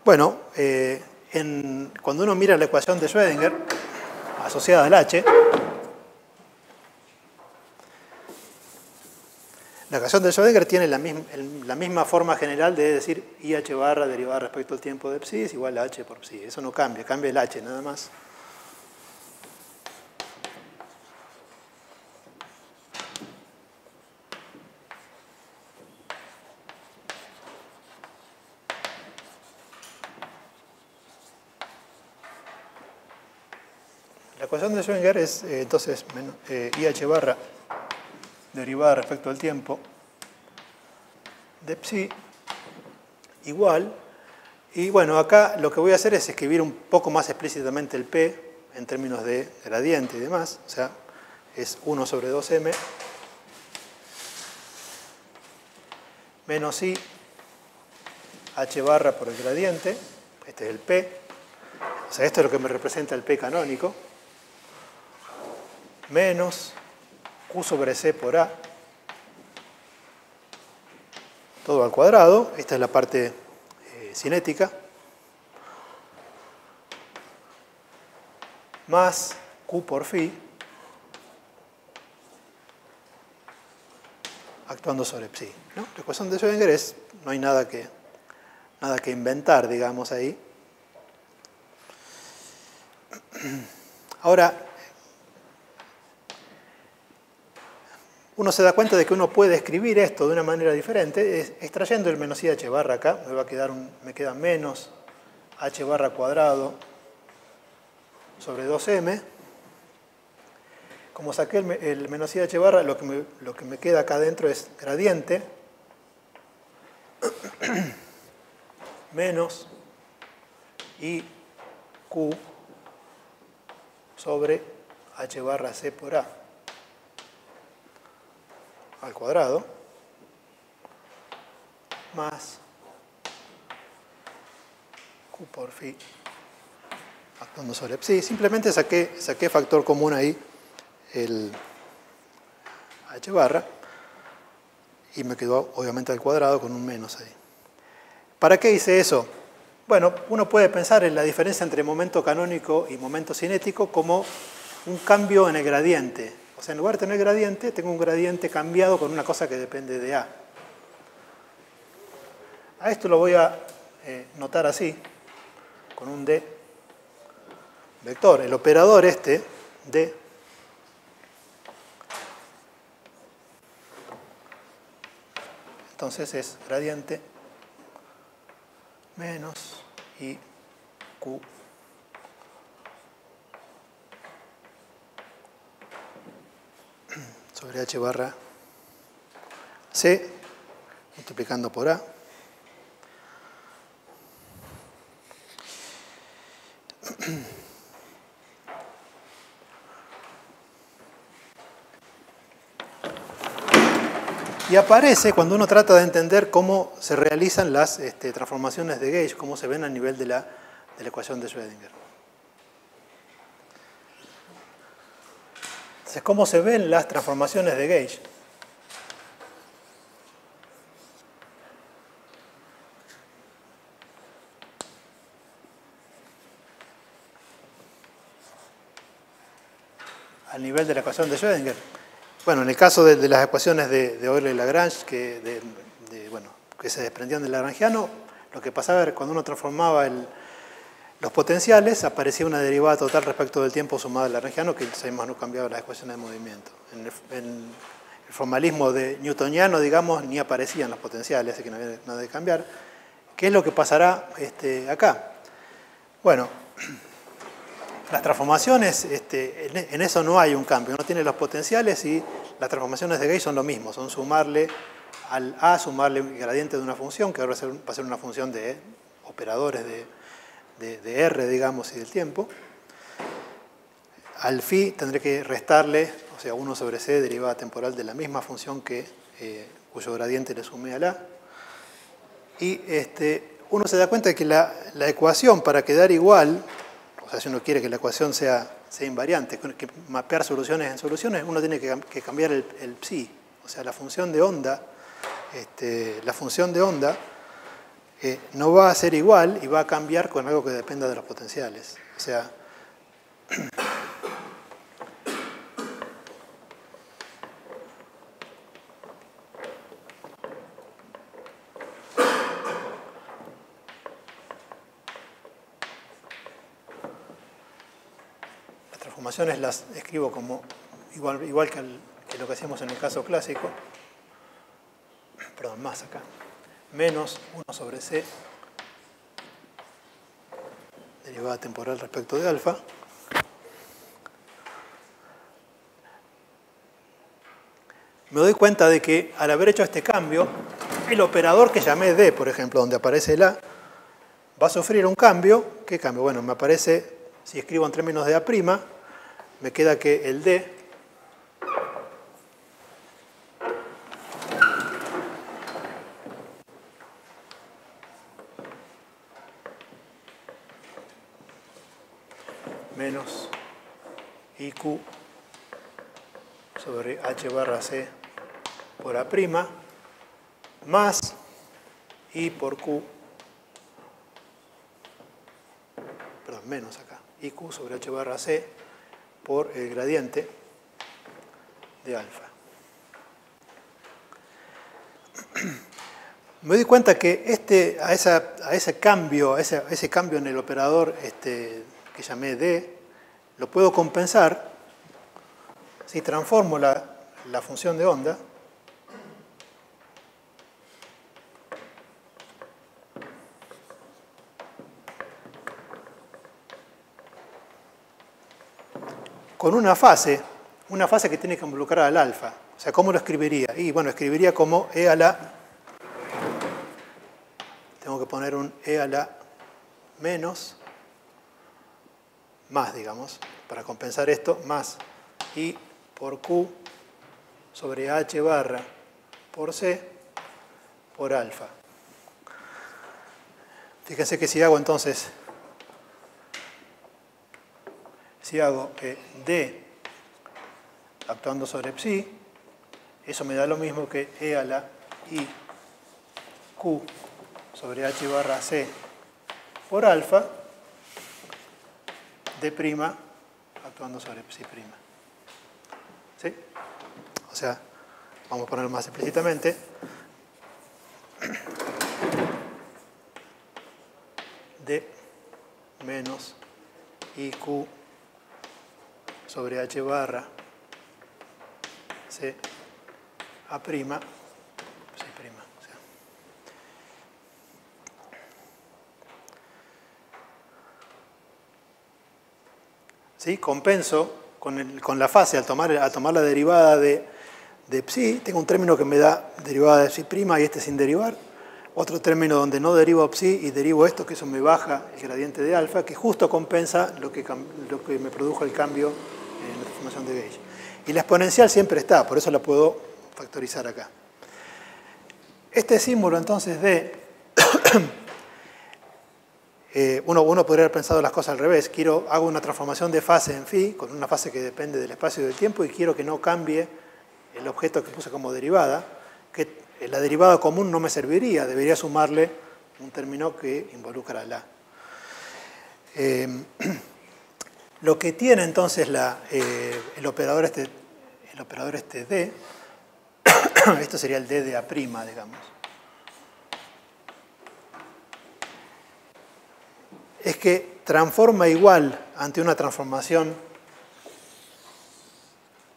Bueno, cuando uno mira la ecuación de Schrödinger asociada al H, la ecuación de Schrödinger tiene la misma forma general de decir IH barra derivada respecto al tiempo de psi es igual a H por psi. Eso no cambia, cambia el H nada más. La ecuación de Schrödinger es entonces IH barra derivada respecto al tiempo de psi igual, y bueno, acá lo que voy a hacer es escribir un poco más explícitamente el P en términos de gradiente y demás, o sea, es 1 sobre 2m menos I H barra por el gradiente, este es el P, o sea, esto es lo que me representa el P canónico, menos Q sobre C por A, todo al cuadrado, esta es la parte cinética, más Q por phi, actuando sobre psi, ¿no? La ecuación de Schrödinger no hay nada que inventar, digamos, ahí. Ahora, uno se da cuenta de que uno puede escribir esto de una manera diferente, extrayendo el menos IH barra acá, me queda menos H barra cuadrado sobre 2m. Como saqué el menos IH barra, lo que me queda acá adentro es gradiente menos IQ sobre H barra C por A al cuadrado más Q por phi actuando sobre psi. Simplemente saqué factor común ahí, el H barra, y me quedó obviamente al cuadrado con un menos ahí. ¿Para qué hice eso? Bueno, uno puede pensar en la diferencia entre momento canónico y momento cinético como un cambio en el gradiente. O sea, en lugar de tener gradiente, tengo un gradiente cambiado con una cosa que depende de A. A esto lo voy a notar así, con un D vector. El operador D, entonces es gradiente menos IQ sobre H barra C multiplicando por A y aparece cuando uno trata de entender cómo se realizan las transformaciones de gauge, cómo se ven a nivel de la ecuación de Schrödinger. Entonces, ¿cómo se ven las transformaciones de gauge? Al nivel de la ecuación de Schrödinger. Bueno, en el caso de las ecuaciones de Euler y Lagrange que se desprendían del lagrangiano, lo que pasaba era cuando uno transformaba los potenciales, aparecía una derivada total respecto del tiempo sumada al lagrangiano que sabemos no cambiaba las ecuaciones de movimiento. En el formalismo de newtoniano, digamos, ni aparecían los potenciales, así que no había nada de cambiar. ¿Qué es lo que pasará acá? Bueno, las transformaciones, en eso no hay un cambio, no tiene los potenciales y las transformaciones de Gauge son lo mismo, son sumarle al A, sumarle el gradiente de una función, que ahora va a ser una función de operadores de R, digamos, y del tiempo. Al phi tendré que restarle, o sea, 1 sobre c, derivada temporal de la misma función cuyo gradiente le sumé al A. Y uno se da cuenta de que la ecuación, para quedar igual, o sea, si uno quiere que la ecuación sea invariante, que mapear soluciones en soluciones, uno tiene que cambiar el psi. O sea, la función de onda, no va a ser igual y va a cambiar con algo que dependa de los potenciales. O sea, las transformaciones las escribo como igual que lo que hacíamos en el caso clásico. Perdón, más acá. Menos 1 sobre c, derivada temporal respecto de alfa. Me doy cuenta de que al haber hecho este cambio, el operador que llamé D, por ejemplo, donde aparece el A, va a sufrir un cambio. ¿Qué cambio? Bueno, me aparece, si escribo en términos de A', me queda que el D menos IQ sobre H barra C por A' más I por Q, perdón, menos acá, IQ sobre H barra C por el gradiente de alfa. Me doy cuenta que a ese cambio en el operador que llamé D, lo puedo compensar si transformo la función de onda con una fase que tiene que involucrar al alfa. O sea, ¿cómo lo escribiría? Y bueno, escribiría como E a la... Tengo que poner un E a la menos, más, digamos, para compensar esto, más I por Q sobre H barra por C por alfa. Fíjense que si hago entonces, D actuando sobre psi, eso me da lo mismo que E a la I Q sobre H barra C por alfa, D' actuando sobre psi'. ¿Sí? O sea, vamos a ponerlo más explícitamente. D menos IQ sobre H barra C A', psi'. O sea. ¿Sí? Compenso con la fase, al tomar la derivada de psi, tengo un término que me da derivada de psi' y este sin derivar. Otro término donde no derivo psi y derivo esto, que eso me baja el gradiente de alfa, que justo compensa lo que me produjo el cambio en la transformación de Gauge. Y la exponencial siempre está, por eso la puedo factorizar acá. Este símbolo entonces de... uno podría haber pensado las cosas al revés. Hago una transformación de fase en phi, con una fase que depende del espacio y del tiempo, y quiero que no cambie el objeto que puse como derivada, que la derivada común no me serviría, debería sumarle un término que involucra la. Lo que tiene entonces el operador D, esto sería el D de A', digamos, es que transforma igual ante una transformación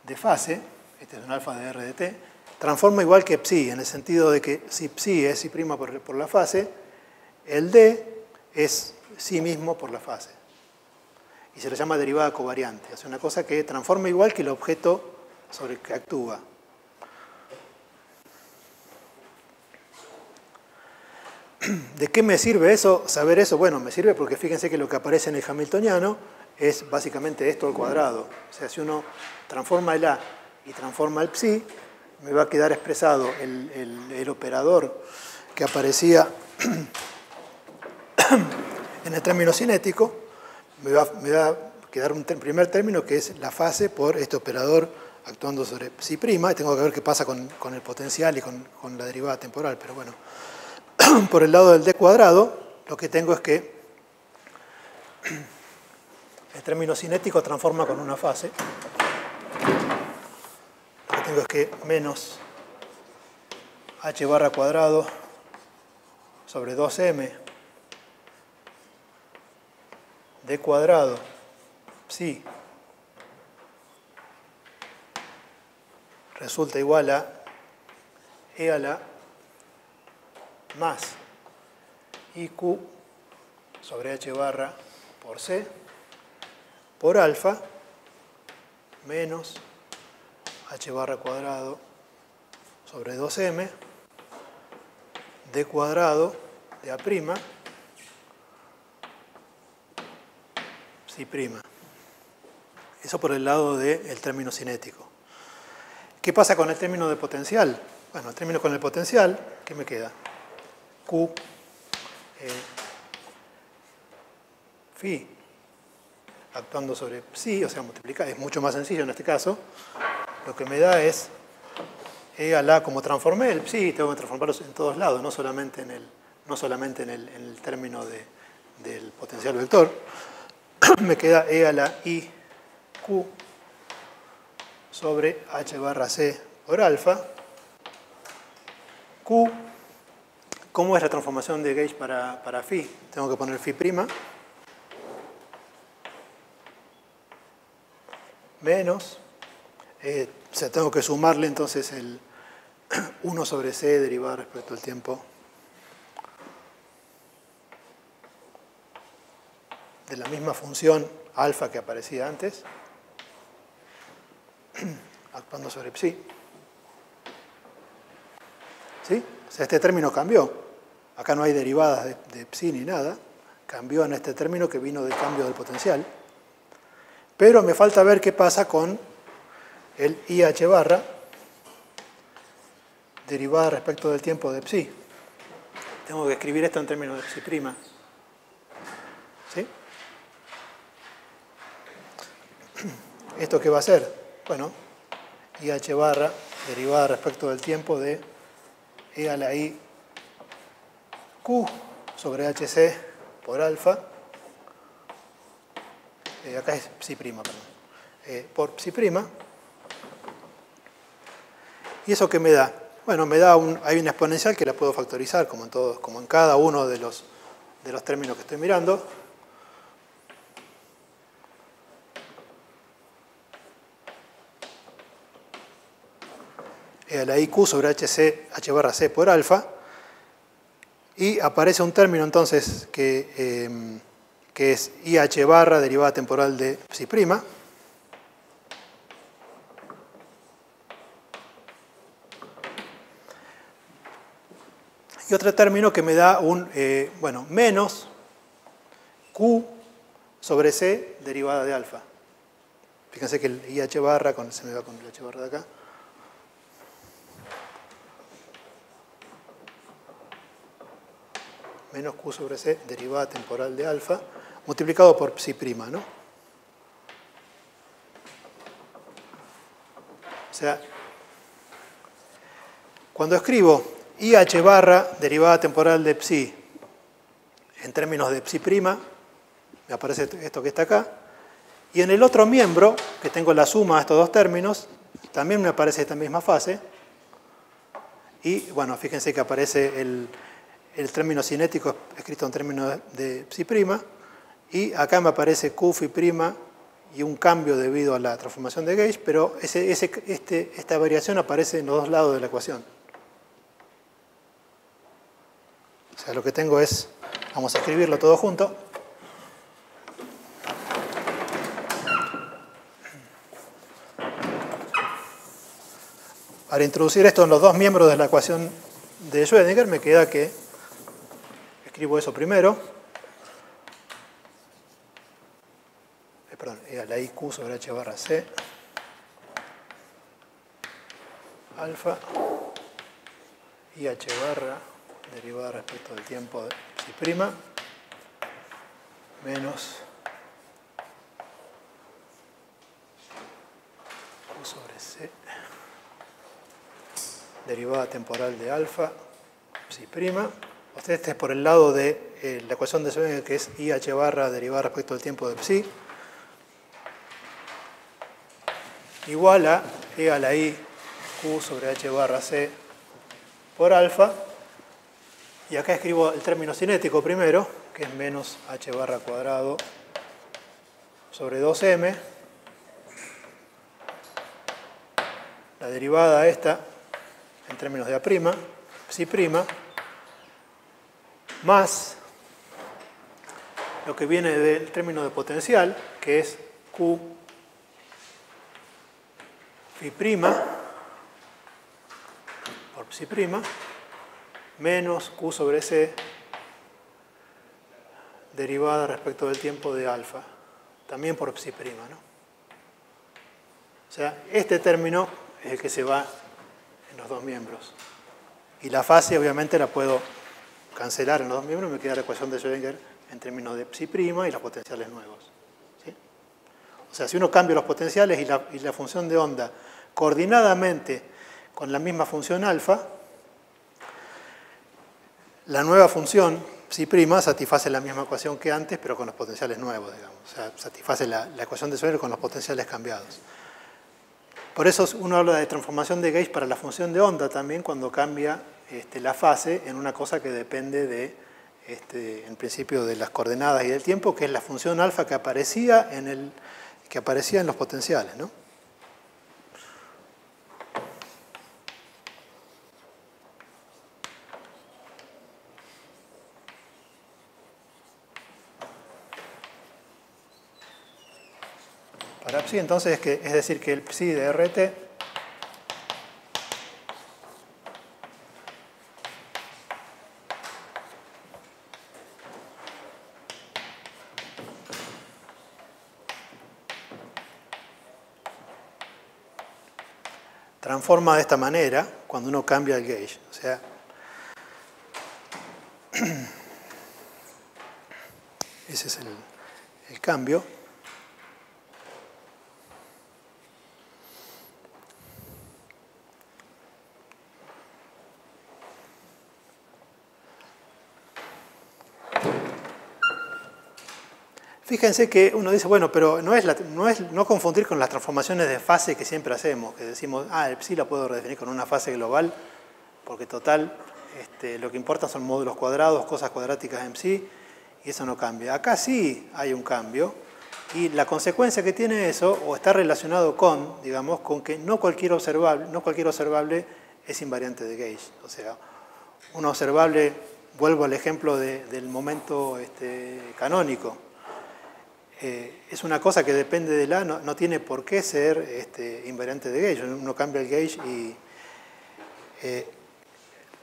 de fase, este es un alfa de R de t, transforma igual que psi, en el sentido de que si psi es psi' por la fase, el d es sí mismo por la fase. Y se le llama derivada covariante. Es una cosa que transforma igual que el objeto sobre el que actúa. ¿De qué me sirve eso? Saber eso, bueno, me sirve porque fíjense que lo que aparece en el hamiltoniano es básicamente esto al cuadrado. O sea, si uno transforma el A y transforma el psi, me va a quedar expresado el operador que aparecía en el término cinético, me va a quedar un primer término que es la fase por este operador actuando sobre psi', y tengo que ver qué pasa con el potencial y con la derivada temporal, pero bueno. Por el lado del d cuadrado, lo que tengo es que el término cinético transforma con una fase. Lo que tengo es que menos h barra cuadrado sobre 2m d cuadrado psi resulta igual a e a la más IQ sobre h barra por c por alfa menos h barra cuadrado sobre 2m d cuadrado de a' psi'. Eso por el lado del término cinético. ¿Qué pasa con el término de potencial? Bueno, el término con el potencial, ¿qué me queda? Q phi actuando sobre psi, o sea, multiplicar, es mucho más sencillo en este caso. Lo que me da es e a la, como transformé el psi, tengo que transformarlos en todos lados, no solamente en el término del potencial vector. Me queda e a la i q sobre h barra c por alfa. Q, ¿cómo es la transformación de gauge para phi? Tengo que poner phi'. Menos, o sea, tengo que sumarle entonces el 1 sobre c derivado respecto al tiempo de la misma función alfa que aparecía antes, actuando sobre psi. ¿Sí? O sea, este término cambió. Acá no hay derivadas de psi ni nada. Cambió en este término que vino del cambio del potencial. Pero me falta ver qué pasa con el IH barra derivada respecto del tiempo de psi. Tengo que escribir esto en términos de psi'. ¿Sí? ¿Esto qué va a ser? Bueno, IH barra derivada respecto del tiempo de E a la I Q sobre HC por alfa. Acá es psi', perdón. Por psi'. ¿Y eso qué me da? Bueno, me da hay una exponencial que la puedo factorizar como en cada uno de los términos que estoy mirando. A la IQ sobre h barra c por alfa, y aparece un término entonces que es IH barra derivada temporal de psi', y otro término que me da bueno, menos Q sobre c derivada de alfa. Fíjense que el IH barra, se me va con el H barra de acá, menos Q sobre C, derivada temporal de alfa, multiplicado por psi', ¿no? O sea, cuando escribo IH barra derivada temporal de psi en términos de psi', me aparece esto que está acá, y en el otro miembro, que tengo la suma de estos dos términos, también me aparece esta misma fase, y bueno, fíjense que aparece el término cinético escrito en términos de psi', Y acá me aparece Q phi' y un cambio debido a la transformación de gauge, pero esta variación aparece en los dos lados de la ecuación. O sea, lo que tengo es, vamos a escribirlo todo junto. Para introducir esto en los dos miembros de la ecuación de Schrödinger, me queda que escribo eso primero. Perdón, la IQ sobre H barra C alfa y H barra derivada respecto del tiempo de psi' menos Q sobre C derivada temporal de alfa psi'. Este es por el lado de la ecuación de Schrödinger, que es IH barra derivada respecto del tiempo de psi igual a E a la I Q sobre H barra C por alfa. Y acá escribo el término cinético primero, que es menos H barra cuadrado sobre 2m. La derivada esta, en términos de A', psi', más lo que viene del término de potencial, que es Q phi' por psi', menos Q sobre C derivada respecto del tiempo de alfa, también por psi', ¿no? O sea, este término es el que se va en los dos miembros. Y la fase, obviamente, la puedo cancelar en los dos miembros y me queda la ecuación de Schrödinger en términos de psi' y los potenciales nuevos. ¿Sí? O sea, si uno cambia los potenciales y la función de onda coordinadamente con la misma función alfa, la nueva función psi' satisface la misma ecuación que antes, pero con los potenciales nuevos, digamos. O sea, satisface la ecuación de Schrödinger con los potenciales cambiados. Por eso uno habla de transformación de gauge para la función de onda también cuando cambia la fase en una cosa que depende de, en principio, de las coordenadas y del tiempo, que es la función alfa que aparecía en los potenciales, ¿no? Para psi, entonces, es decir que el psi de RT transforma de esta manera cuando uno cambia el gauge. O sea, ese es el cambio. Fíjense que uno dice, bueno, pero no confundir con las transformaciones de fase que siempre hacemos, que decimos, el psi la puedo redefinir con una fase global, porque total, lo que importa son módulos cuadrados, cosas cuadráticas en psi, y eso no cambia. Acá sí hay un cambio, y la consecuencia que tiene eso, o está relacionado con, digamos, con que no cualquier observable es invariante de gauge. O sea, un observable, vuelvo al ejemplo del momento canónico, es una cosa que depende de no tiene por qué ser invariante de gauge. Uno cambia el gauge y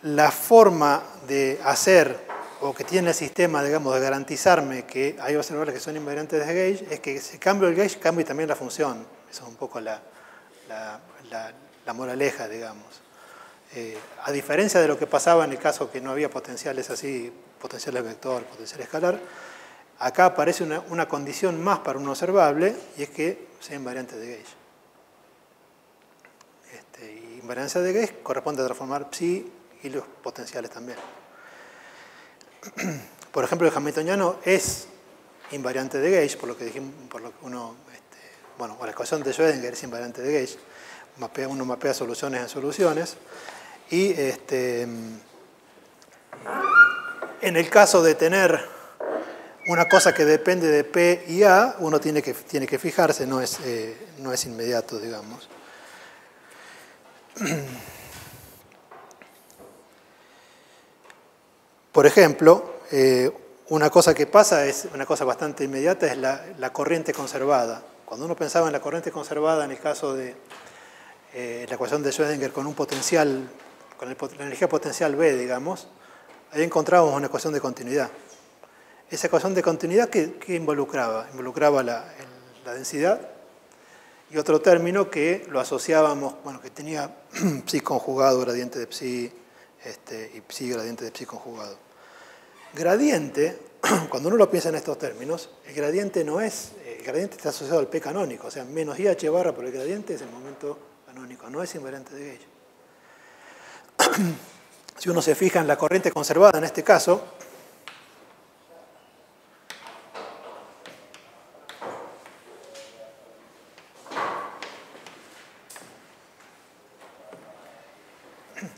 la forma de hacer o que tiene el sistema, digamos, de garantizarme que hay observables que son invariantes de gauge es que si cambio el gauge, cambie también la función. Esa es un poco la moraleja, digamos. A diferencia de lo que pasaba en el caso que no había potenciales así, potenciales vector, potencial escalar, acá aparece una condición más para un observable y es que sea invariante de gauge. Y invariancia de gauge corresponde a transformar psi y los potenciales también. Por ejemplo, el hamiltoniano es invariante de gauge, por lo que dijimos, la ecuación de Schrödinger es invariante de gauge. Uno mapea soluciones en soluciones. Y en el caso de tener una cosa que depende de P y A, uno tiene que fijarse, no es inmediato, digamos. Por ejemplo, una cosa que pasa, es una cosa bastante inmediata, es la corriente conservada. Cuando uno pensaba en la corriente conservada, en el caso de la ecuación de Schrödinger con un potencial, con la energía potencial B, digamos, ahí encontrábamos una ecuación de continuidad. Esa ecuación de continuidad, ¿qué involucraba? Involucraba la densidad y otro término que lo asociábamos, bueno, que tenía psi conjugado, gradiente de psi, y psi gradiente de psi conjugado. Gradiente, cuando uno lo piensa en estos términos, el gradiente está asociado al P canónico, o sea, menos IH barra por el gradiente es el momento canónico, no es invariante de Gauge. Si uno se fija en la corriente conservada en este caso,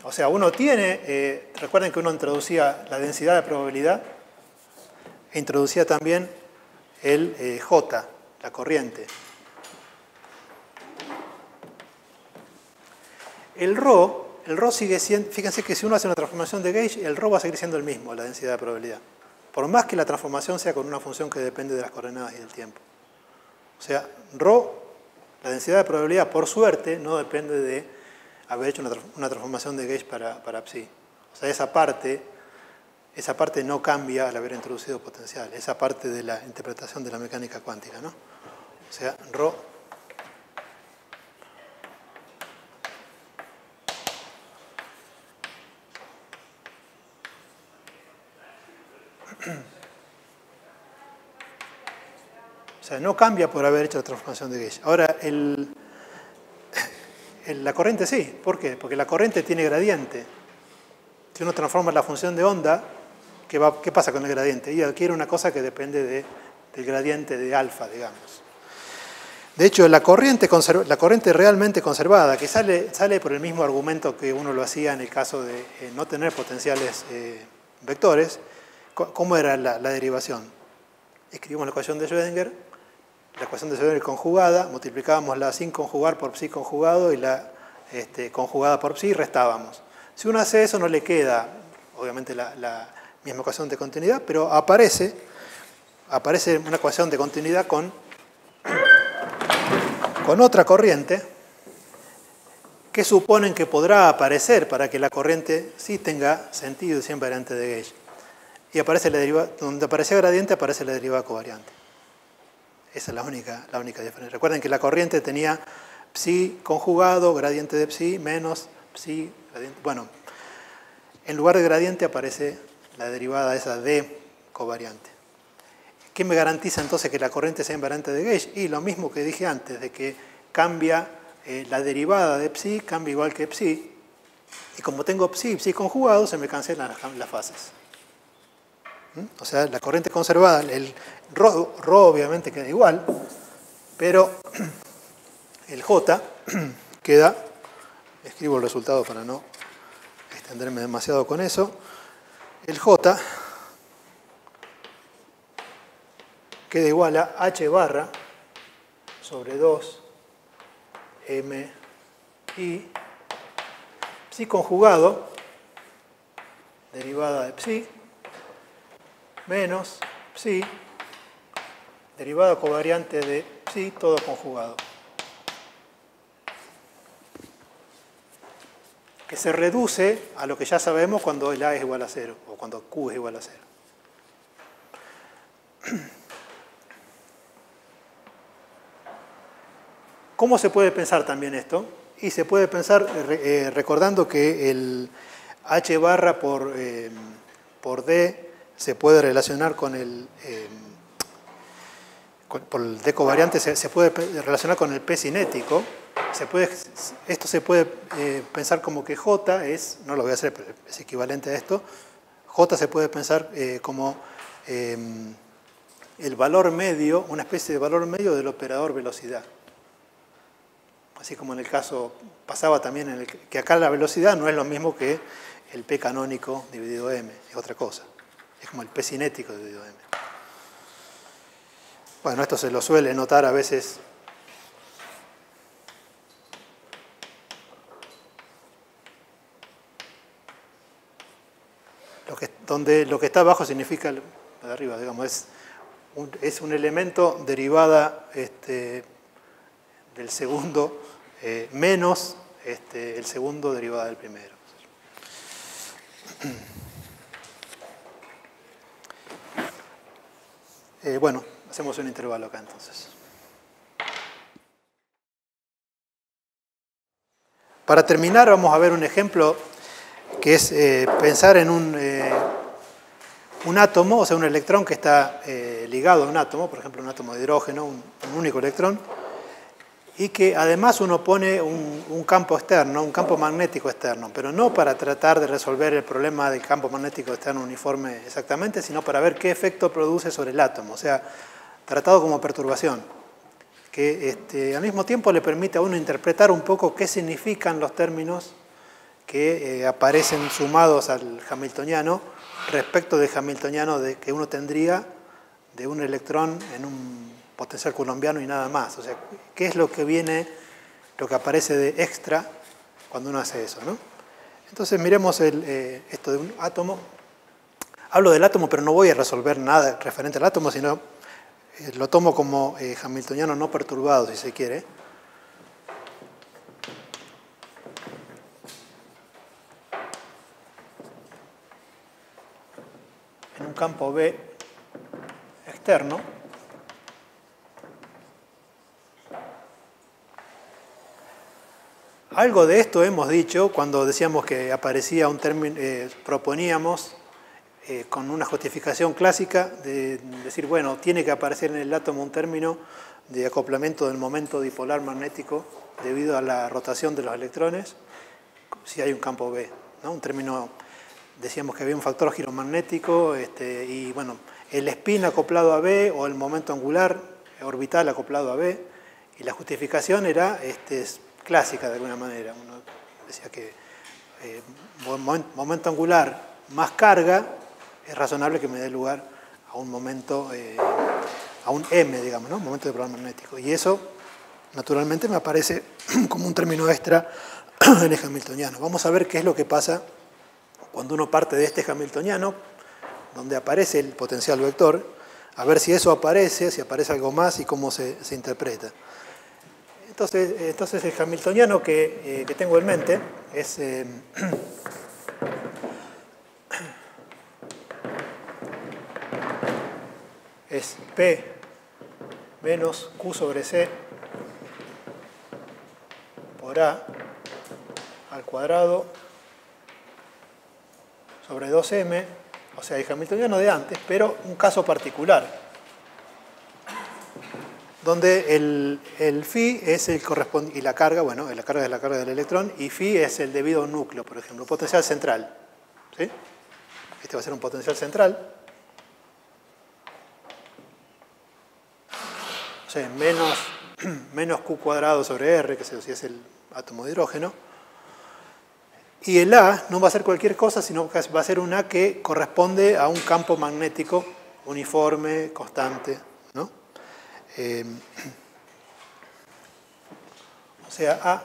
o sea, uno tiene, recuerden que uno introducía la densidad de probabilidad e introducía también el J, la corriente. El ρ sigue siendo, fíjense que si uno hace una transformación de Gauge, el ρ va a seguir siendo el mismo, la densidad de probabilidad. Por más que la transformación sea con una función que depende de las coordenadas y del tiempo. O sea, ρ, la densidad de probabilidad, por suerte, no depende de haber hecho una transformación de Gauge para psi. O sea, esa parte no cambia al haber introducido potencial. Esa parte de la interpretación de la mecánica cuántica, ¿no? O sea, ρ o sea, no cambia por haber hecho la transformación de Gauge. Ahora, la corriente sí. ¿Por qué? Porque la corriente tiene gradiente. Si uno transforma la función de onda, ¿qué pasa con el gradiente? Y adquiere una cosa que depende del gradiente de alfa, digamos. De hecho, la corriente realmente conservada, que sale por el mismo argumento que uno lo hacía en el caso de no tener potenciales vectores, ¿cómo era la derivación? Escribimos la ecuación de Schrödinger conjugada, multiplicábamos la sin conjugar por psi conjugado y la conjugada por psi y restábamos. Si uno hace eso, no le queda, obviamente, la misma ecuación de continuidad, pero aparece una ecuación de continuidad con otra corriente que suponen que podrá aparecer para que la corriente sí tenga sentido y sea invariante de Gauge. Y aparece donde aparecía gradiente, aparece la derivada covariante. Esa es la única diferencia. Recuerden que la corriente tenía psi conjugado, gradiente de psi, menos psi, gradiente. Bueno, en lugar de gradiente aparece la derivada esa de covariante. ¿Qué me garantiza entonces que la corriente sea invariante de Gauge? Y lo mismo que dije antes, de que cambia la derivada de psi, cambia igual que psi. Y como tengo psi y psi conjugado, se me cancelan las fases. O sea, la corriente conservada, el ρ obviamente queda igual, pero el J queda, escribo el resultado para no extenderme demasiado con eso, el J queda igual a h barra sobre 2 m i psi conjugado, derivada de psi, menos psi, derivada covariante de psi, todo conjugado. Que se reduce a lo que ya sabemos cuando el A es igual a 0, o cuando Q es igual a 0. ¿Cómo se puede pensar también esto? Y se puede pensar recordando que el H barra por D se puede relacionar con por el D covariante, se puede relacionar con el P cinético. Esto se puede pensar como que J es, no lo voy a hacer, pero es equivalente a esto. J se puede pensar como el valor medio, una especie de valor medio del operador velocidad. Así como en el caso, pasaba también que acá la velocidad no es lo mismo que el P canónico dividido M, es otra cosa. Es como el P cinético dividido M. Bueno, esto se lo suele notar a veces. Donde lo que está abajo significa, de arriba, digamos, es un elemento derivada del segundo menos el segundo derivada del primero. Bueno, hacemos un intervalo acá entonces. Para terminar vamos a ver un ejemplo que es pensar en un átomo, o sea, un electrón que está ligado a un átomo, por ejemplo, un átomo de hidrógeno, un único electrón, y que además uno pone un campo externo, un campo magnético externo, pero no para tratar de resolver el problema del campo magnético externo uniforme exactamente, sino para ver qué efecto produce sobre el átomo, o sea, tratado como perturbación, que al mismo tiempo le permite a uno interpretar un poco qué significan los términos que aparecen sumados al hamiltoniano respecto del hamiltoniano que uno tendría de un electrón en un potencial coulombiano y nada más. O sea, ¿qué es lo que viene, lo que aparece de extra cuando uno hace eso, ¿no? Entonces miremos esto de un átomo. Hablo del átomo, pero no voy a resolver nada referente al átomo, sino lo tomo como hamiltoniano no perturbado, si se quiere. En un campo B externo. Algo de esto hemos dicho cuando decíamos que aparecía un término, proponíamos con una justificación clásica de decir, bueno, tiene que aparecer en el átomo un término de acoplamiento del momento dipolar magnético debido a la rotación de los electrones si hay un campo B, ¿no? Un término, decíamos que había un factor giromagnético y bueno, el spin acoplado a B o el momento angular orbital acoplado a B, y la justificación era clásica de alguna manera. Uno decía que momento angular más carga es razonable que me dé lugar a un momento, a un M, digamos, ¿no? Momento dipolar magnético. Y eso, naturalmente, me aparece como un término extra en el hamiltoniano. Vamos a ver qué es lo que pasa cuando uno parte de este hamiltoniano, donde aparece el potencial vector, a ver si eso aparece, si aparece algo más y cómo se interpreta. Entonces el hamiltoniano que tengo en mente es P menos Q sobre C por A al cuadrado sobre 2M, o sea, el hamiltoniano de antes, pero un caso particular, donde el phi es el correspondiente, y la carga, bueno, la carga es la carga del electrón, y phi es el debido a un núcleo, por ejemplo, potencial central. ¿Sí? Este va a ser un potencial central. O sea, menos Q cuadrado sobre R, que si es el átomo de hidrógeno. Y el A no va a ser cualquier cosa, sino que va a ser un A que corresponde a un campo magnético uniforme, constante, ¿no? O sea, A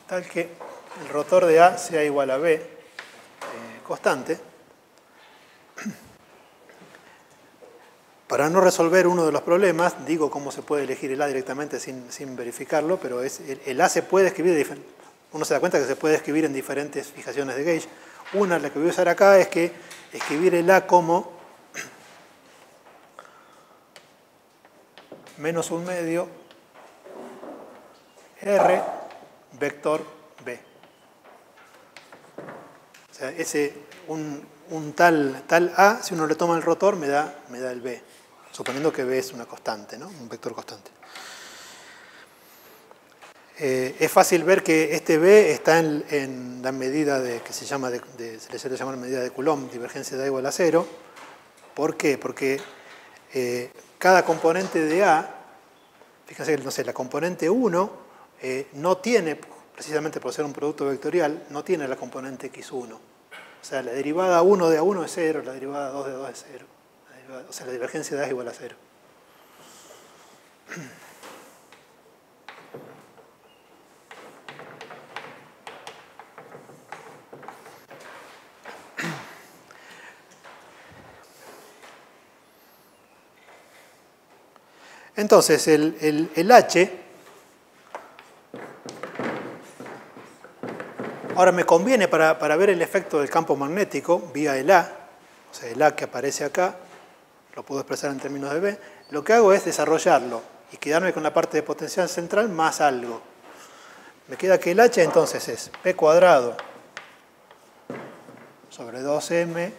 tal que el rotor de A sea igual a B constante. Para no resolver uno de los problemas, digo cómo se puede elegir el A directamente sin verificarlo, pero el A se puede escribir, uno se da cuenta que se puede escribir en diferentes fijaciones de gauge. Una, la que voy a usar acá, es que escribir el A como menos un medio R vector B. O sea, un tal A, si uno le toma el rotor, me da el B, suponiendo que B es una constante, ¿no? Un vector constante. Es fácil ver que este B está en la medida que se le suele llamar medida de Coulomb, divergencia de A igual a 0. ¿Por qué? Porque cada componente de A, fíjense que, no sé, la componente 1 no tiene, precisamente por ser un producto vectorial, no tiene la componente x1. O sea, la derivada 1 de A1 es 0, la derivada 2 de 2 es 0. O sea, la divergencia de A es igual a 0. Entonces, el H, ahora me conviene para ver el efecto del campo magnético vía el A, o sea, el A que aparece acá, lo puedo expresar en términos de B, lo que hago es desarrollarlo y quedarme con la parte de potencial central más algo. Me queda que el H entonces es P cuadrado sobre 2M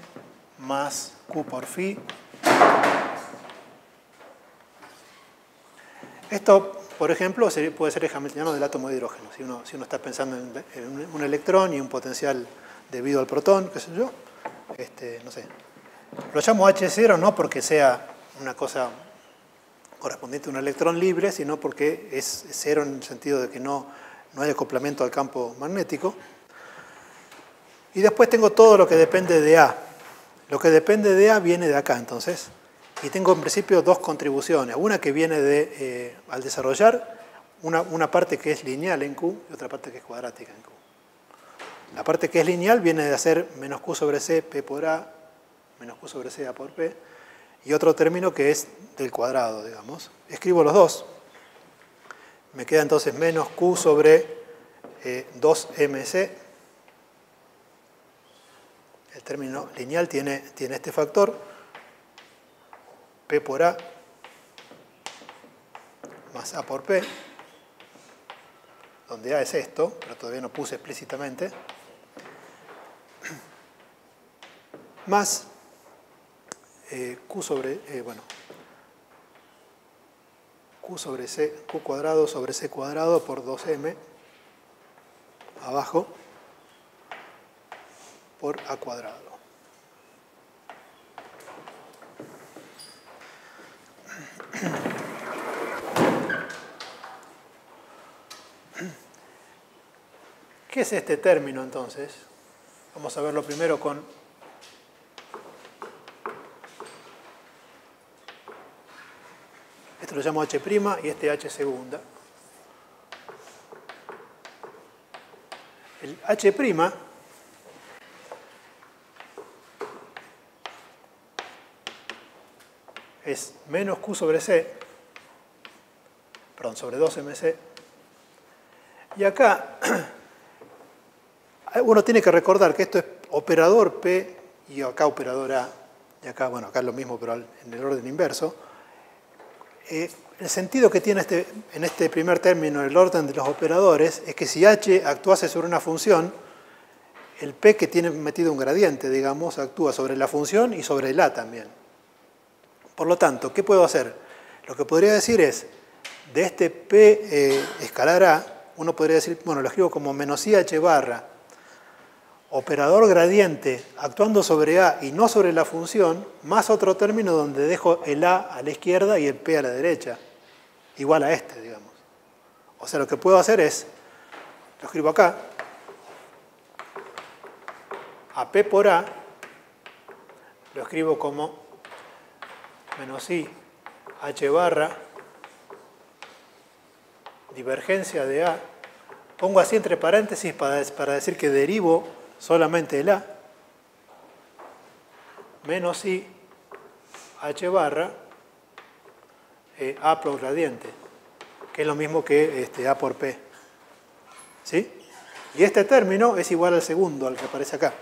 más Q por phi. Esto, por ejemplo, puede ser el hamiltoniano del átomo de hidrógeno. Si uno está pensando en un electrón y un potencial debido al protón, qué sé yo, no sé. Lo llamo H0 no porque sea una cosa correspondiente a un electrón libre, sino porque es cero en el sentido de que no hay acoplamiento al campo magnético. Y después tengo todo lo que depende de A. Lo que depende de A viene de acá, entonces. Y tengo en principio dos contribuciones. Una que viene al desarrollar, una parte que es lineal en Q y otra parte que es cuadrática en Q. La parte que es lineal viene de hacer menos Q sobre C, P por A, menos Q sobre C, A por P. Y otro término que es del cuadrado, digamos. Escribo los dos. Me queda entonces menos Q sobre 2MC. El término lineal tiene este factor. P por A más A por P, donde A es esto, pero todavía no puse explícitamente, más Q sobre, Q sobre C, Q cuadrado sobre C cuadrado por 2M abajo por A cuadrado. ¿Qué es este término entonces? Vamos a verlo primero con esto lo llamo H' y este H segunda. El H' es menos Q sobre C, perdón, sobre 2MC. Y acá uno tiene que recordar que esto es operador P y acá operador A. Y acá, bueno, acá es lo mismo, pero en el orden inverso. El sentido que tiene en este primer término el orden de los operadores es que si H actuase sobre una función, el P que tiene metido un gradiente, digamos, actúa sobre la función y sobre el A también. Por lo tanto, ¿qué puedo hacer? Lo que podría decir es, de este P escalar A, uno podría decir, bueno, lo escribo como menos IH barra operador gradiente actuando sobre A y no sobre la función, más otro término donde dejo el A la izquierda y el P a la derecha, igual a este, digamos. O sea, lo que puedo hacer es, lo escribo acá, a P por A, lo escribo como menos I H barra divergencia de A, pongo así entre paréntesis para decir que derivo solamente el A, menos I H barra A por gradiente, que es lo mismo que A por P. ¿Sí? Y este término es igual al segundo, al que aparece acá.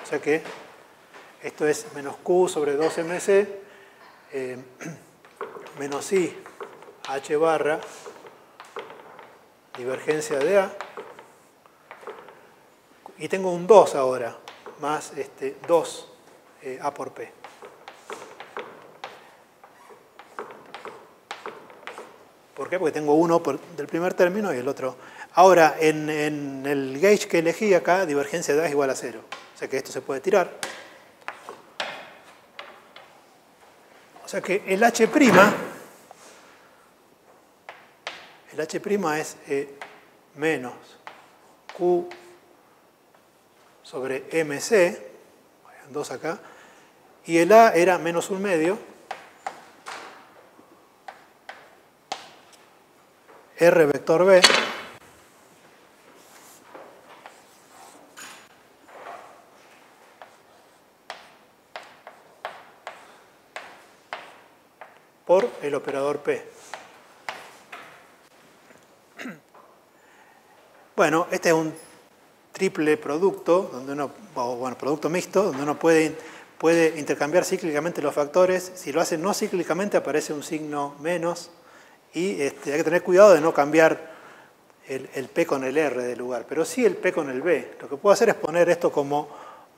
O sea que esto es menos Q sobre 2MC menos I H barra divergencia de A. Y tengo un 2 ahora, más 2 A por P. ¿Por qué? Porque tengo uno del primer término y el otro. Ahora, en el gauge que elegí acá, divergencia de A es igual a 0. O sea que esto se puede tirar. O sea que el H', el H' es menos Q sobre MC, 2 acá, y el A era menos 1/2 R vector B por el operador P. Bueno, este es un triple producto, donde uno, bueno, producto mixto, donde uno puede intercambiar cíclicamente los factores. Si lo hace no cíclicamente aparece un signo menos y hay que tener cuidado de no cambiar el P con el R de lugar, pero sí el P con el B. Lo que puedo hacer es poner esto como,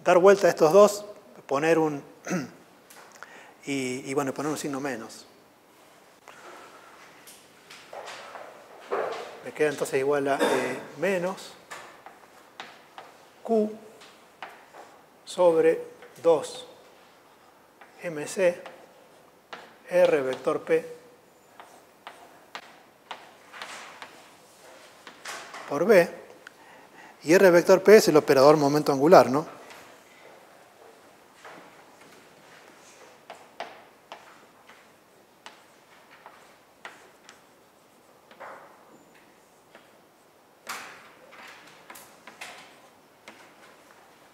dar vuelta a estos dos, poner un, y bueno, poner un signo menos. Me queda entonces igual a menos Q sobre 2 MC R vector P por B, y R vector P es el operador momento angular, ¿no?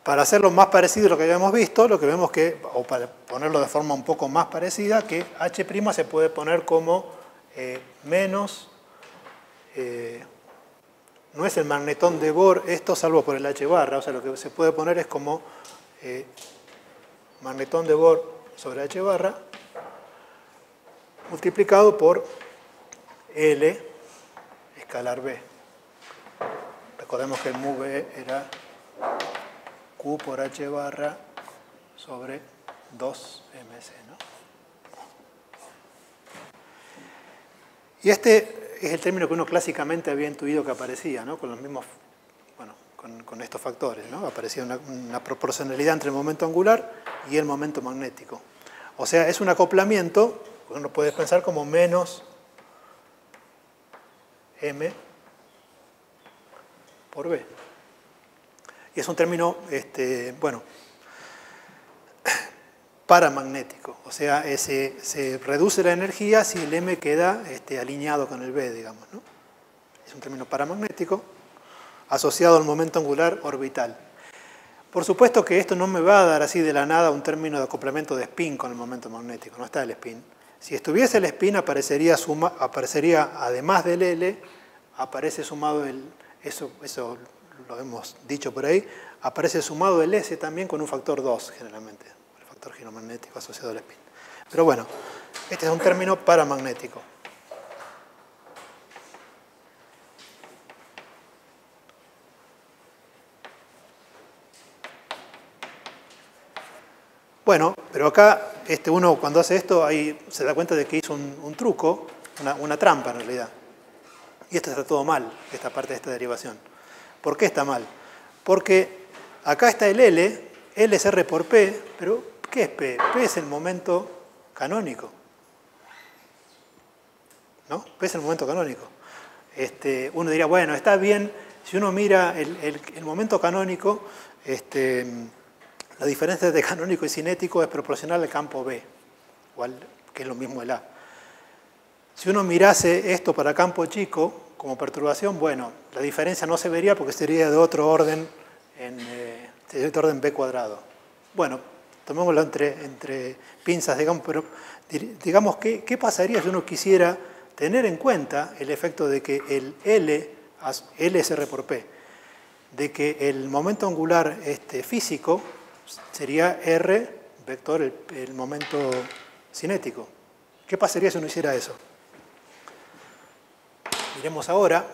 Para hacerlo más parecido a lo que habíamos visto, lo que vemos que, o para ponerlo de forma un poco más parecida, que H' se puede poner como menos, no es el magnetón de Bohr esto, salvo por el H barra, o sea, lo que se puede poner es como magnetón de Bohr sobre H barra multiplicado por L escalar B. Recordemos que el mu B era Q por H barra sobre 2MC, ¿no? Y este es el término que uno clásicamente había intuido que aparecía, ¿no? Con los mismos, bueno, con estos factores, ¿no? Aparecía una proporcionalidad entre el momento angular y el momento magnético. O sea, es un acoplamiento, uno puede pensar como menos M por B. Y es un término, bueno, paramagnético. O sea, se reduce la energía si el M queda alineado con el B, digamos, ¿no? Es un término paramagnético asociado al momento angular orbital. Por supuesto que esto no me va a dar así de la nada un término de acoplamiento de spin con el momento magnético. No está el spin. Si estuviese el spin, aparecería además del L, aparece sumado eso lo hemos dicho por ahí, aparece sumado el S también con un factor 2 generalmente, el factor giromagnético asociado al spin. Pero bueno, este es un término paramagnético. Bueno, pero acá uno cuando hace esto ahí se da cuenta de que hizo un truco, una trampa en realidad. Y esto está todo mal, esta parte de esta derivación. ¿Por qué está mal? Porque acá está el L es R por P, pero ¿qué es P? P es el momento canónico. ¿No? P es el momento canónico. Uno diría, bueno, está bien, si uno mira el momento canónico, la diferencia entre canónico y cinético es proporcional al campo B, igual que es lo mismo el A. Si uno mirase esto para campo chico, como perturbación, bueno, la diferencia no se vería porque sería de otro orden, de otro orden B cuadrado. Bueno, tomémoslo entre pinzas, digamos, pero digamos, ¿qué pasaría si uno quisiera tener en cuenta el efecto de que el L es R por P, de que el momento angular físico sería R vector el momento cinético? ¿Qué pasaría si uno hiciera eso? Miremos ahora.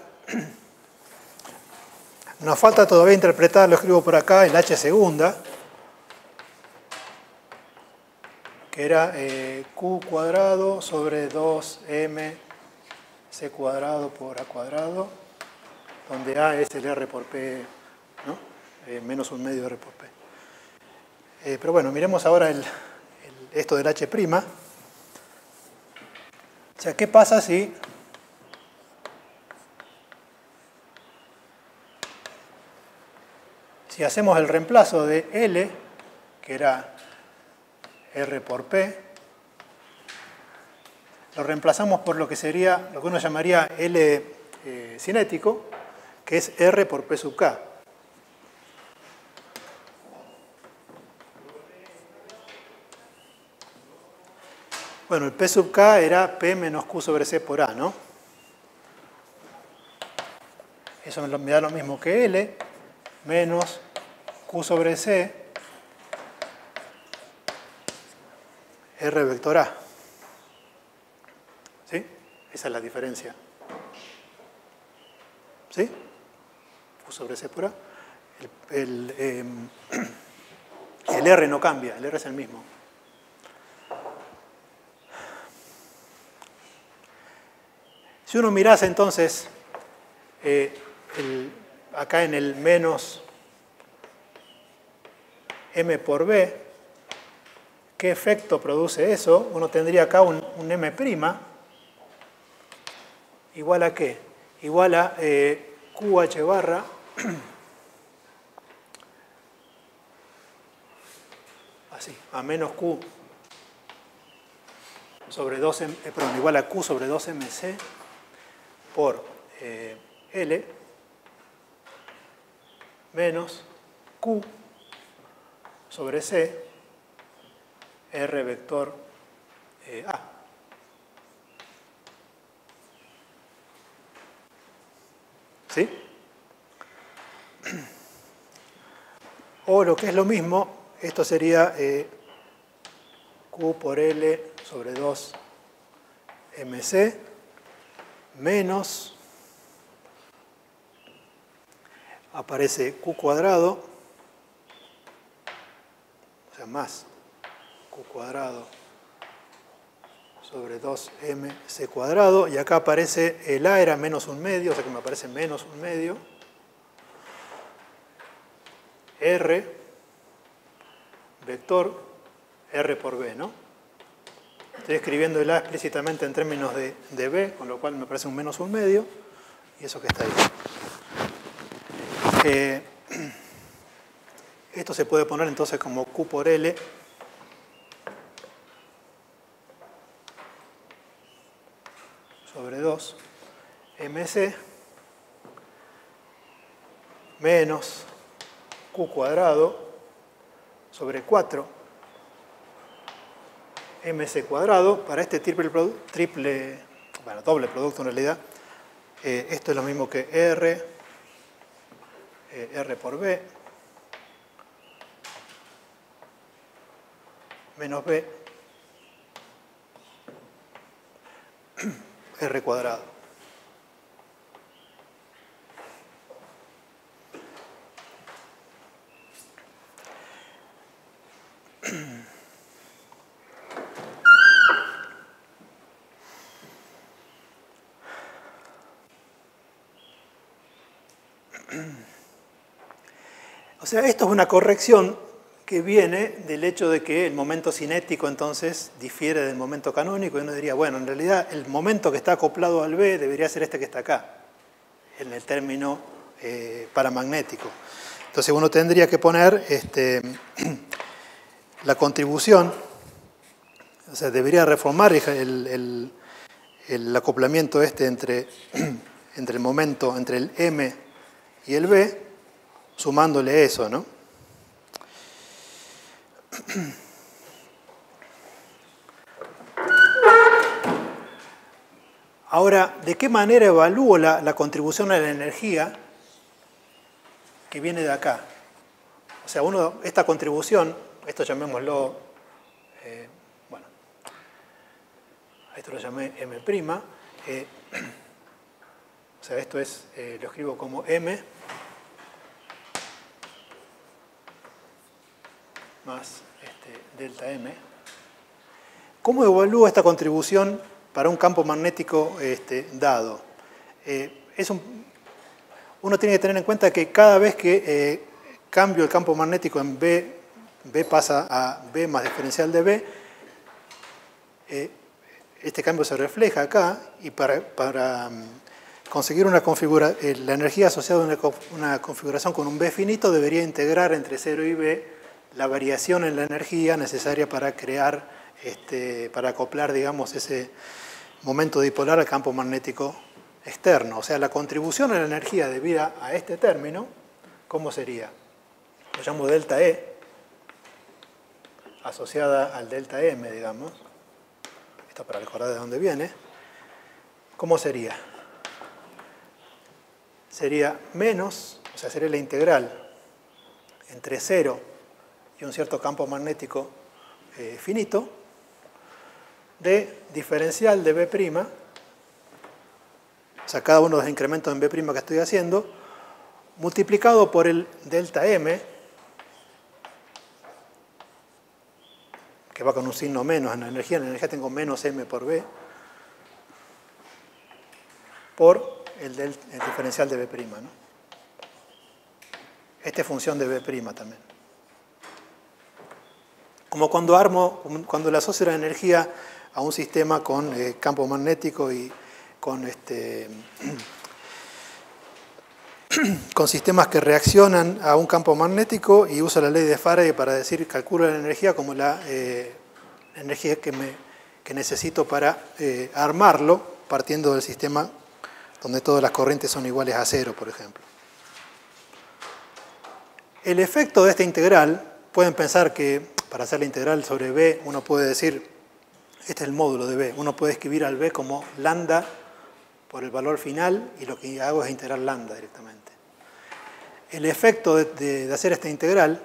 Nos falta todavía interpretar, lo escribo por acá, el H segunda, que era Q cuadrado sobre 2M C cuadrado por A cuadrado, donde A es el R por P, ¿no? Menos 1/2 R por P. Pero bueno, miremos ahora esto del H'. O sea, ¿qué pasa si Si hacemos el reemplazo de L, que era R por P, lo reemplazamos por lo que sería, lo que uno llamaría L cinético, que es R por P sub K. Bueno, el P sub K era P menos Q sobre C por A, ¿no? Eso me da lo mismo que L menos Q sobre C R vector A. ¿Sí? Esa es la diferencia. ¿Sí? Q sobre C por A. El R no cambia, el R es el mismo. Si uno mirase entonces acá en el menos M por B, ¿qué efecto produce eso? Uno tendría acá un M' igual a ¿qué? Igual a QH barra así, a menos Q sobre 2, perdón, igual a Q sobre 2MC por L menos Q sobre C R vector A. ¿Sí? O lo que es lo mismo, esto sería Q por L sobre 2 MC menos, aparece Q cuadrado, o sea, más Q cuadrado sobre 2MC cuadrado, y acá aparece el A era menos 1/2, o sea que me aparece menos 1/2, R vector R por B, ¿no? Estoy escribiendo el A explícitamente en términos de B, con lo cual me parece un menos 1/2, y eso que está ahí. Esto se puede poner entonces como Q por L sobre 2 MC menos Q cuadrado sobre 4 MC cuadrado. Para este doble producto en realidad, esto es lo mismo que R por B menos B R cuadrado. O sea, esto es una corrección que viene del hecho de que el momento cinético entonces difiere del momento canónico, y uno diría, bueno, en realidad el momento que está acoplado al B debería ser este que está acá, en el término paramagnético. Entonces uno tendría que poner la contribución, o sea, debería reformar el acoplamiento entre el momento, entre el M y el B, sumándole eso, ¿no? Ahora, ¿de qué manera evalúo la contribución a la energía que viene de acá? O sea, esta contribución, esto llamémoslo, bueno, a esto lo llamé M', o sea, esto es, lo escribo como M más delta M. ¿Cómo evalúo esta contribución para un campo magnético dado? Uno tiene que tener en cuenta que cada vez que cambio el campo magnético en B pasa a B más diferencial de B, este cambio se refleja acá, y para conseguir la energía asociada a una configuración con un B finito debería integrar entre 0 y B la variación en la energía necesaria para crear, para acoplar, digamos, ese momento dipolar al campo magnético externo. O sea, la contribución a la energía debida a este término, ¿cómo sería? Lo llamo delta E, asociada al delta M, digamos. Esto para recordar de dónde viene. ¿Cómo sería? Sería menos, o sea, sería la integral entre 0 y un cierto campo magnético finito de diferencial de B', o sea, cada uno de los incrementos en B' que estoy haciendo, multiplicado por el delta M, que va con un signo menos en la energía tengo menos M por B, por el diferencial de B', ¿no? Esta es función de B' también. Como cuando le asocio la energía a un sistema con campo magnético y con sistemas que reaccionan a un campo magnético y uso la ley de Faraday para decir, calculo la energía como la energía que necesito para armarlo, partiendo del sistema donde todas las corrientes son iguales a 0, por ejemplo. El efecto de esta integral, pueden pensar que para hacer la integral sobre B, uno puede decir, este es el módulo de B, uno puede escribir al B como lambda por el valor final, y lo que hago es integrar lambda directamente. El efecto de hacer esta integral,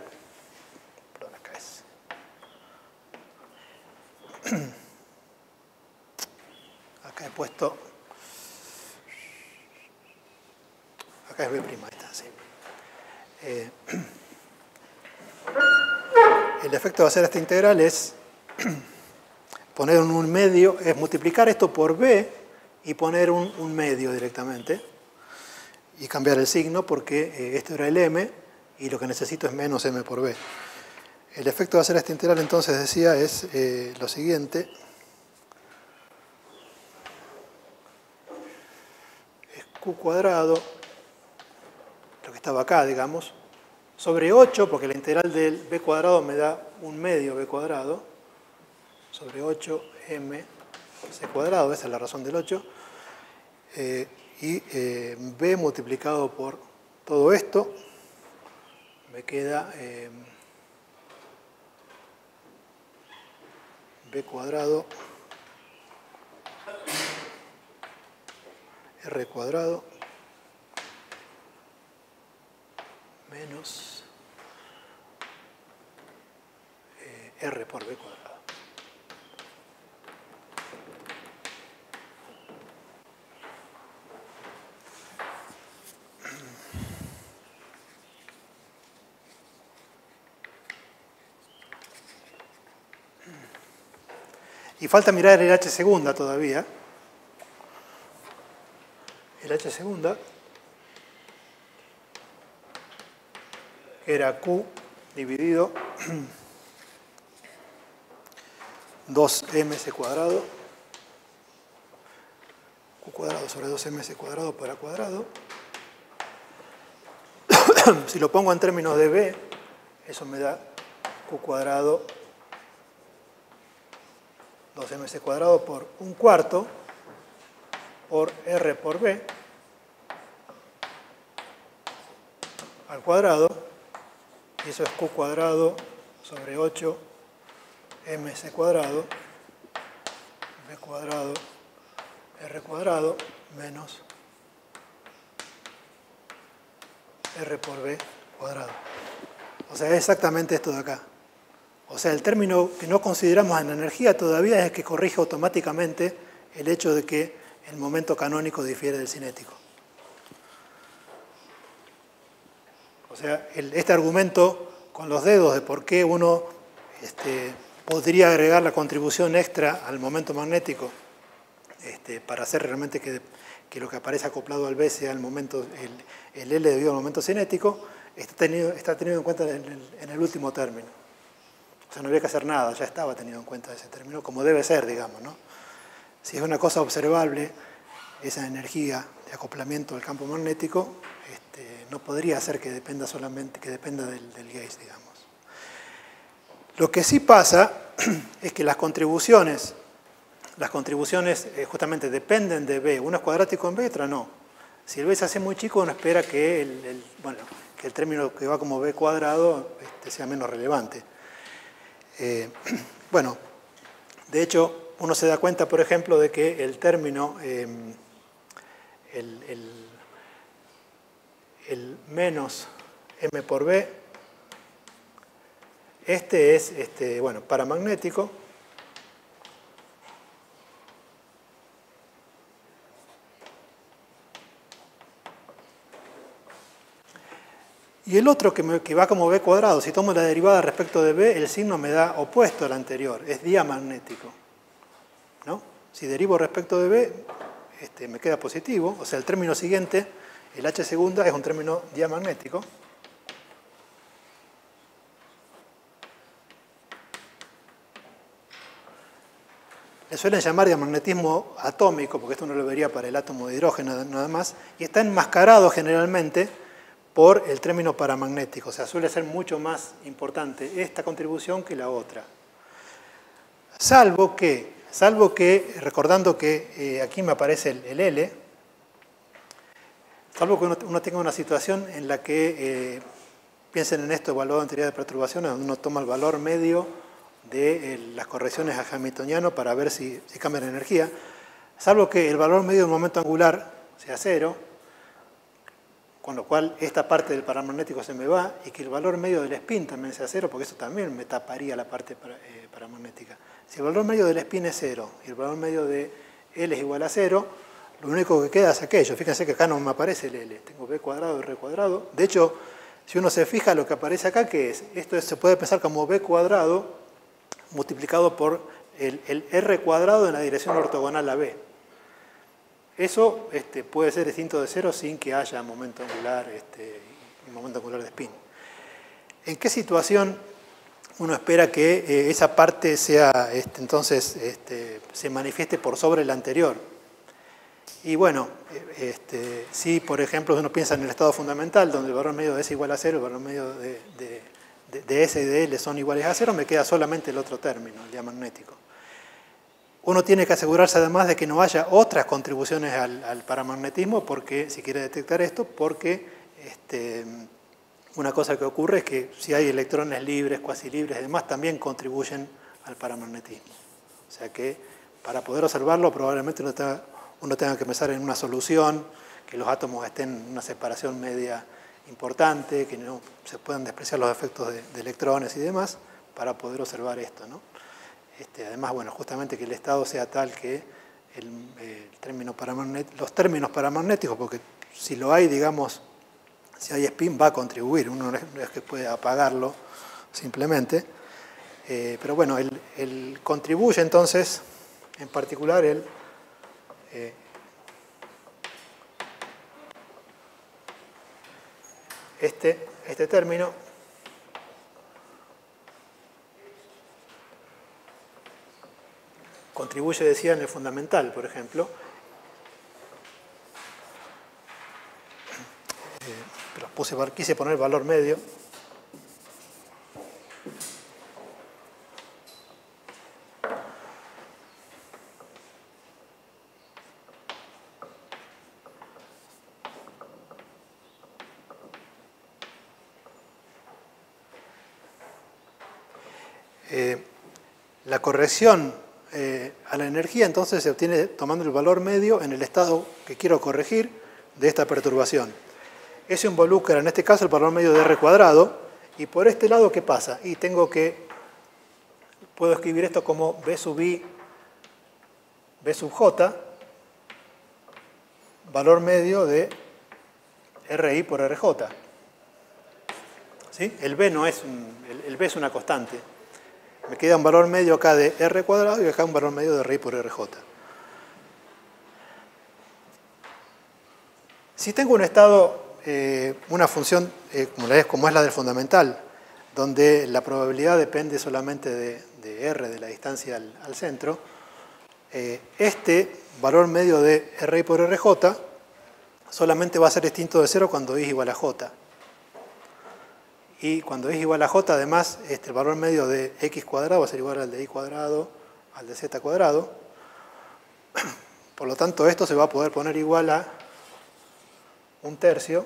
perdón, acá es, acá he puesto, acá es B', ahí está, sí. El efecto de hacer esta integral es poner un medio, es multiplicar esto por B y poner un medio directamente y cambiar el signo porque esto era el M y lo que necesito es menos M por B. El efecto de hacer esta integral entonces decía es lo siguiente. Es Q cuadrado, lo que estaba acá, digamos, sobre 8, porque la integral del B cuadrado me da un medio B cuadrado, sobre 8M C cuadrado, esa es la razón del 8, y B multiplicado por todo esto, me queda B cuadrado R cuadrado menos R por B cuadrado. Y falta mirar el H segunda todavía. El H segunda era Q dividido 2mc cuadrado, Q cuadrado sobre 2mc cuadrado por A cuadrado. Si lo pongo en términos de B, eso me da Q cuadrado 2mc cuadrado por 1/4 por R por B al cuadrado, y eso es Q cuadrado sobre 8mc cuadrado B cuadrado R cuadrado menos R por B cuadrado. O sea, es exactamente esto de acá. O sea, el término que no consideramos en energía todavía es el que corrige automáticamente el hecho de que el momento canónico difiere del cinético. O sea, este argumento con los dedos de por qué uno podría agregar la contribución extra al momento magnético para hacer realmente que lo que aparece acoplado al B sea el L debido al momento cinético, está tenido en cuenta en el último término. O sea, no había que hacer nada, ya estaba tenido en cuenta ese término, como debe ser, digamos, ¿no? Si es una cosa observable, esa energía de acoplamiento del campo magnético no podría ser que dependa solamente del gauge, digamos. Lo que sí pasa es que las contribuciones justamente dependen de B. Uno es cuadrático en B, otra no. Si el B se hace muy chico, uno espera que el término que va como B cuadrado sea menos relevante. Bueno, de hecho, uno se da cuenta, por ejemplo, de que el término, el menos M por B, es paramagnético. Y el otro que va como B cuadrado, si tomo la derivada respecto de B, el signo me da opuesto al anterior, es diamagnético, ¿no? Si derivo respecto de B, me queda positivo, o sea, el término siguiente, el H segunda, es un término diamagnético. Le suelen llamar diamagnetismo atómico, porque esto uno lo vería para el átomo de hidrógeno nada más, y está enmascarado generalmente por el término paramagnético, o sea, suele ser mucho más importante esta contribución que la otra. Salvo que recordando que aquí me aparece el L, salvo que uno tenga una situación en la que, piensen en esto evaluado en teoría de perturbaciones, donde uno toma el valor medio de las correcciones a hamiltoniano para ver si cambia la energía, salvo que el valor medio del momento angular sea 0, con lo cual esta parte del paramagnético se me va, y que el valor medio del spin también sea 0, porque eso también me taparía la parte paramagnética. Si el valor medio del spin es 0 y el valor medio de L es igual a 0, lo único que queda es aquello. Fíjense que acá no me aparece el L, tengo B cuadrado y R cuadrado. De hecho, si uno se fija lo que aparece acá, ¿qué es? Esto se puede pensar como B cuadrado multiplicado por el R cuadrado en la dirección ortogonal a B. Eso puede ser distinto de 0 sin que haya momento angular de spin. ¿En qué situación uno espera que esa parte sea, entonces se manifieste por sobre la anterior? Y bueno, si por ejemplo uno piensa en el estado fundamental, donde el valor medio de S igual a 0, el valor medio de S y de L son iguales a 0, me queda solamente el otro término, el diamagnético. Uno tiene que asegurarse además de que no haya otras contribuciones al paramagnetismo, porque, si quiere detectar esto, porque una cosa que ocurre es que si hay electrones libres, cuasi libres y demás, también contribuyen al paramagnetismo. O sea que para poder observarlo probablemente uno tenga que pensar en una solución, que los átomos estén en una separación media importante, que no se puedan despreciar los efectos de electrones y demás, para poder observar esto, ¿no? Además, bueno, justamente que el estado sea tal que los términos paramagnéticos, porque si lo hay, digamos, si hay spin va a contribuir, uno no es que puede apagarlo simplemente, pero bueno, él contribuye entonces, en particular este término contribuye, decía, en el fundamental, por ejemplo. Pero quise poner valor medio. La corrección a la energía entonces se obtiene tomando el valor medio en el estado que quiero corregir de esta perturbación. Eso involucra en este caso el valor medio de R cuadrado, y por este lado, ¿qué pasa? Y puedo escribir esto como B sub I, B sub J, valor medio de RI por RJ. ¿Sí? El B es una constante. Me queda un valor medio acá de R cuadrado y acá un valor medio de RI por RJ. Si tengo un estado, una función como es la del fundamental, donde la probabilidad depende solamente de R, de la distancia al centro, Este valor medio de RI por RJ solamente va a ser distinto de 0 cuando I es igual a J. Y cuando I es igual a J, además, el valor medio de X cuadrado va a ser igual al de Y cuadrado, al de Z cuadrado. Por lo tanto, esto se va a poder poner igual a 1/3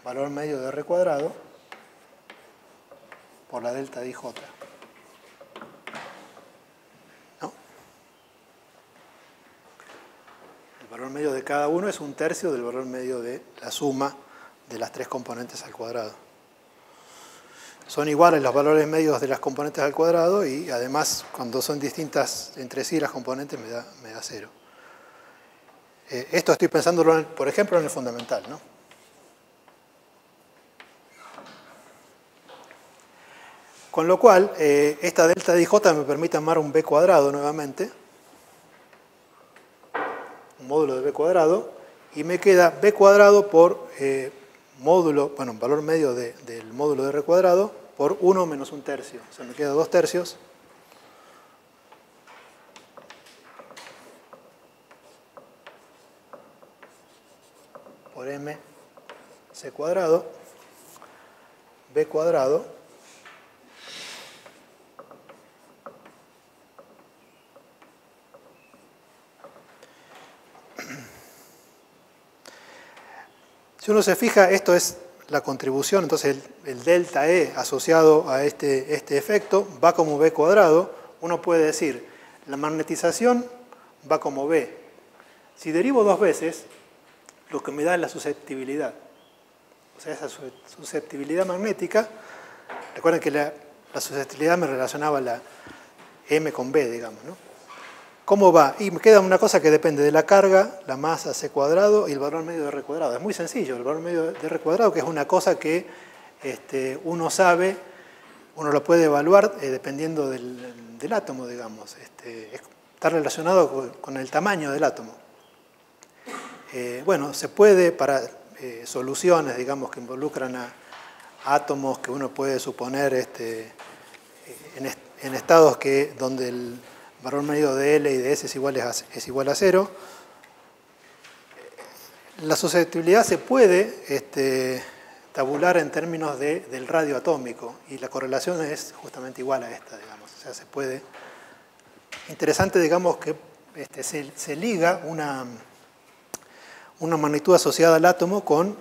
valor medio de R cuadrado por la delta de IJ. ¿No? El valor medio de cada uno es 1/3 del valor medio de la suma de las tres componentes al cuadrado. Son iguales los valores medios de las componentes al cuadrado y además cuando son distintas entre sí las componentes me da 0. Esto estoy pensándolo, por ejemplo, en el fundamental, ¿no? Con lo cual, esta delta de IJ me permite armar un B cuadrado nuevamente, un módulo de B cuadrado, y me queda B cuadrado por módulo, bueno, valor medio del módulo de R cuadrado por 1 menos 1/3. O sea, me queda 2/3 por M C cuadrado, B cuadrado, si uno se fija, esto es la contribución, entonces el delta E asociado a este efecto va como B cuadrado. Uno puede decir, la magnetización va como B. Si derivo dos veces, lo que me da es la susceptibilidad. O sea, esa susceptibilidad magnética, recuerden que la susceptibilidad me relacionaba la M con B, digamos, ¿no? ¿Cómo va? Y me queda una cosa que depende de la carga, la masa C cuadrado y el valor medio de R cuadrado. Es muy sencillo, el valor medio de R cuadrado, que es una cosa que uno sabe, uno lo puede evaluar dependiendo del átomo, digamos. Está relacionado con el tamaño del átomo. Bueno, se puede para soluciones, digamos, que involucran a átomos que uno puede suponer en estados donde el valor medio de L y de S es igual a 0. La susceptibilidad se puede tabular en términos del radio atómico y la correlación es justamente igual a esta, digamos. O sea, se puede... Interesante, digamos, que se liga una magnitud asociada al átomo con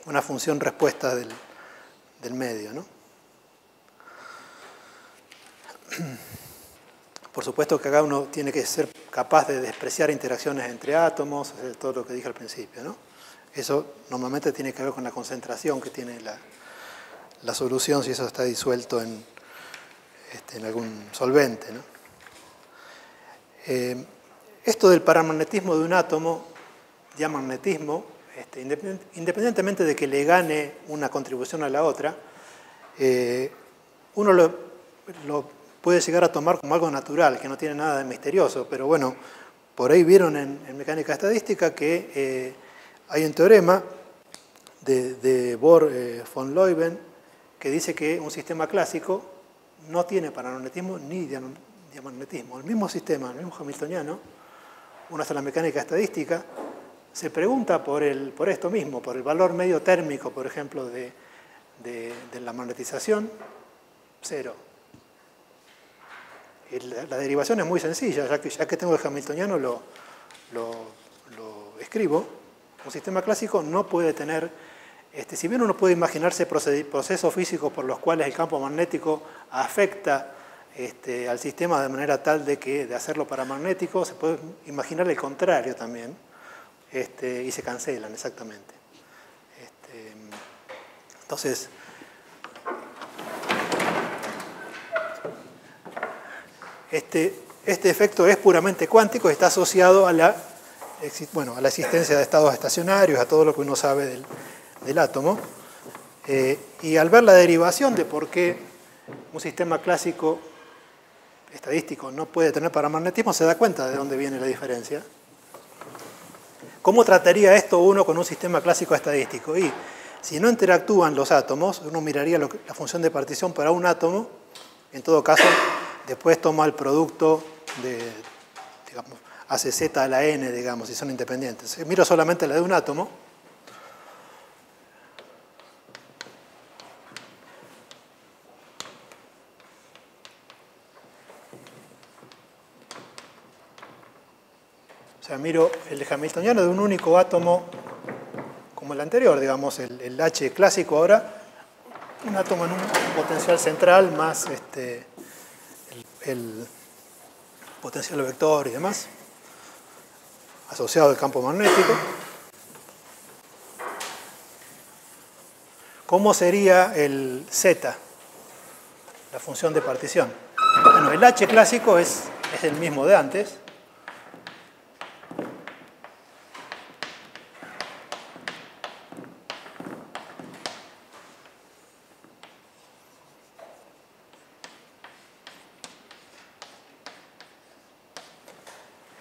una función respuesta del medio, ¿no? Por supuesto que acá uno tiene que ser capaz de despreciar interacciones entre átomos, todo lo que dije al principio, ¿no? Eso normalmente tiene que ver con la concentración que tiene la solución, si eso está disuelto en algún solvente, ¿no? Esto del paramagnetismo de un átomo, diamagnetismo, independientemente de que le gane una contribución a la otra, uno lo puede llegar a tomar como algo natural, que no tiene nada de misterioso, pero bueno, por ahí vieron en mecánica estadística que hay un teorema de Bohr-von Leuven que dice que un sistema clásico no tiene paramagnetismo ni diamagnetismo. El mismo sistema, el mismo hamiltoniano, uno hace la mecánica estadística, se pregunta por esto mismo, por el valor medio térmico, por ejemplo, de la magnetización, 0. La derivación es muy sencilla, ya que tengo el hamiltoniano lo escribo. Un sistema clásico no puede tener, si bien uno puede imaginarse procesos físicos por los cuales el campo magnético afecta al sistema de manera tal de hacerlo paramagnético, se puede imaginar el contrario también, y se cancelan exactamente. Entonces, este efecto es puramente cuántico y está asociado a la existencia de estados estacionarios, a todo lo que uno sabe del átomo. Y al ver la derivación de por qué un sistema clásico estadístico no puede tener paramagnetismo, se da cuenta de dónde viene la diferencia. ¿Cómo trataría esto uno con un sistema clásico estadístico? Y si no interactúan los átomos, uno miraría la función de partición para un átomo, en todo caso, después toma el producto de, digamos, hace Z a la N, digamos, si son independientes. Miro solamente la de un átomo. O sea, miro el hamiltoniano de un único átomo como el anterior, digamos, el H clásico ahora, un átomo en un potencial central más el potencial vector y demás, asociado al campo magnético. ¿Cómo sería el Z, la función de partición? Bueno, el H clásico es el mismo de antes.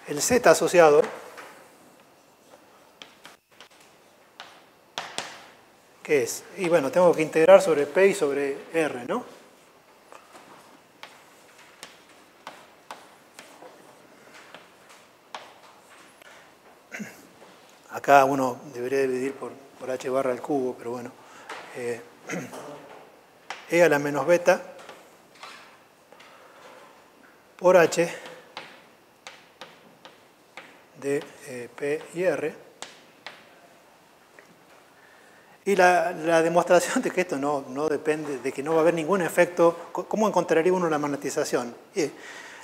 El Z asociado, ¿qué es? Y bueno, tengo que integrar sobre P y sobre R, ¿no? Acá uno debería dividir por H barra al cubo, pero bueno. E a la menos beta por H de P y R. Y la demostración de que esto no depende, de que no va a haber ningún efecto. ¿Cómo encontraría uno la magnetización?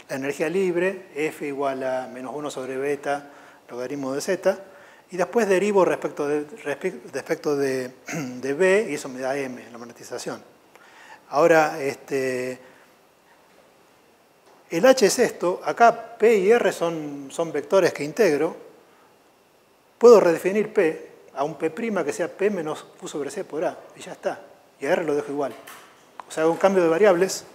La energía libre, F igual a menos 1 sobre beta, logaritmo de Z, y después derivo respecto de B, y eso me da M, la magnetización. Ahora, el H es esto, acá P y R son vectores que integro. Puedo redefinir P a un P' que sea P menos Q sobre C por A, y ya está. Y a R lo dejo igual. O sea, hago un cambio de variables.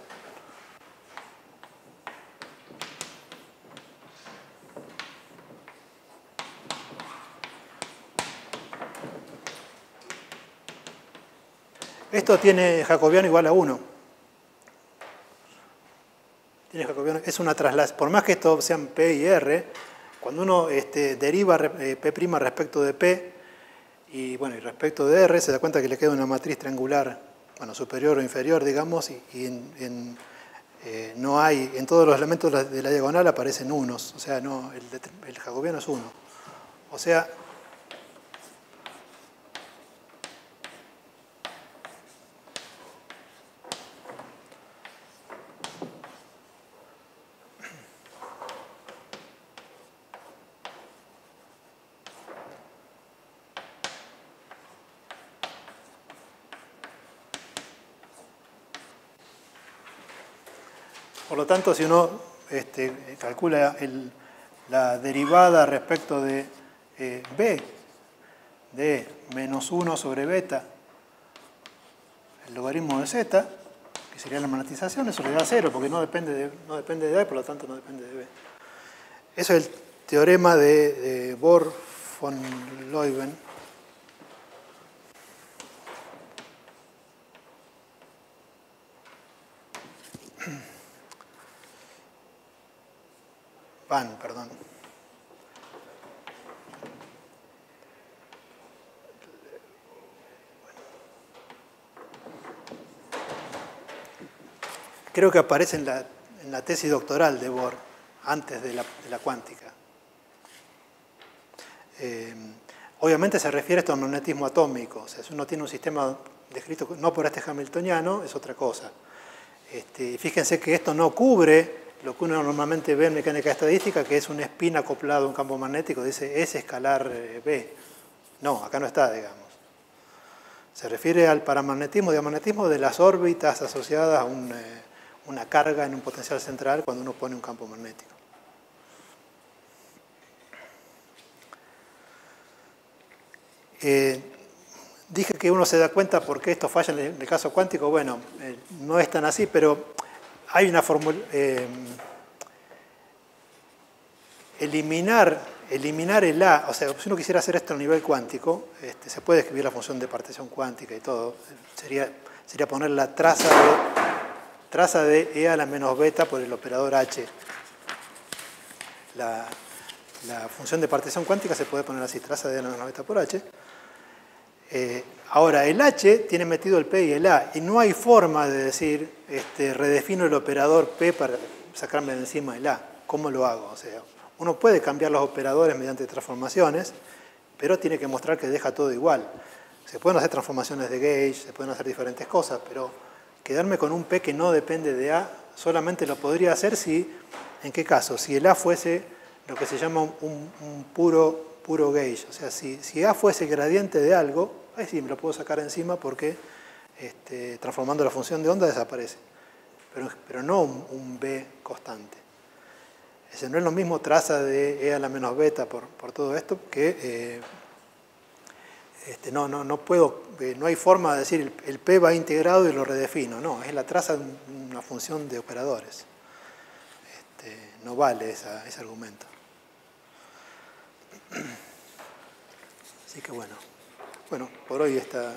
Esto tiene jacobiano igual a 1. Es una traslación. Por más que esto sean P y R, cuando uno deriva P' respecto de P y respecto de R, se da cuenta que le queda una matriz triangular, bueno, superior o inferior, digamos, no hay, en todos los elementos de la diagonal aparecen unos, o sea, no, el jacobiano es 1. O sea, por lo tanto, si uno calcula la derivada respecto de B de menos 1 sobre beta, el logaritmo de Z, que sería la magnetización, eso le da 0, porque no depende de A y por lo tanto no depende de B. Eso es el teorema de Bohr-von Leuven. Perdón. Creo que aparece en la tesis doctoral de Bohr, antes de la cuántica. Obviamente se refiere esto al magnetismo atómico. O sea, si uno tiene un sistema descrito no por este hamiltoniano, es otra cosa. Fíjense que esto no cubre lo que uno normalmente ve en mecánica estadística, que es un spin acoplado a un campo magnético, dice S escalar B. No, acá no está, digamos. Se refiere al paramagnetismo, diamagnetismo de las órbitas asociadas a una carga en un potencial central cuando uno pone un campo magnético. Dije que uno se da cuenta por qué esto falla en el caso cuántico. Bueno, no es tan así, pero hay una fórmula. Eliminar el A, o sea, si uno quisiera hacer esto a nivel cuántico, se puede escribir la función de partición cuántica y todo. Sería poner la traza traza de E a la menos beta por el operador H. La función de partición cuántica se puede poner así, traza de E a la menos beta por H. Ahora, el H tiene metido el P y el A, y no hay forma de decir, redefino el operador P para sacarme de encima el A. ¿Cómo lo hago? O sea, uno puede cambiar los operadores mediante transformaciones, pero tiene que mostrar que deja todo igual. Se pueden hacer transformaciones de gauge, se pueden hacer diferentes cosas, pero quedarme con un P que no depende de A solamente lo podría hacer si, ¿en qué caso? Si el A fuese lo que se llama un puro gauge. O sea, si A fuese gradiente de algo, ahí sí me lo puedo sacar encima porque transformando la función de onda desaparece. Pero no un B constante. Ese no es lo mismo traza de E a la menos beta por todo esto que no puedo, no hay forma de decir el P va integrado y lo redefino. No, es la traza de una función de operadores. No vale ese argumento. Así que bueno, por hoy está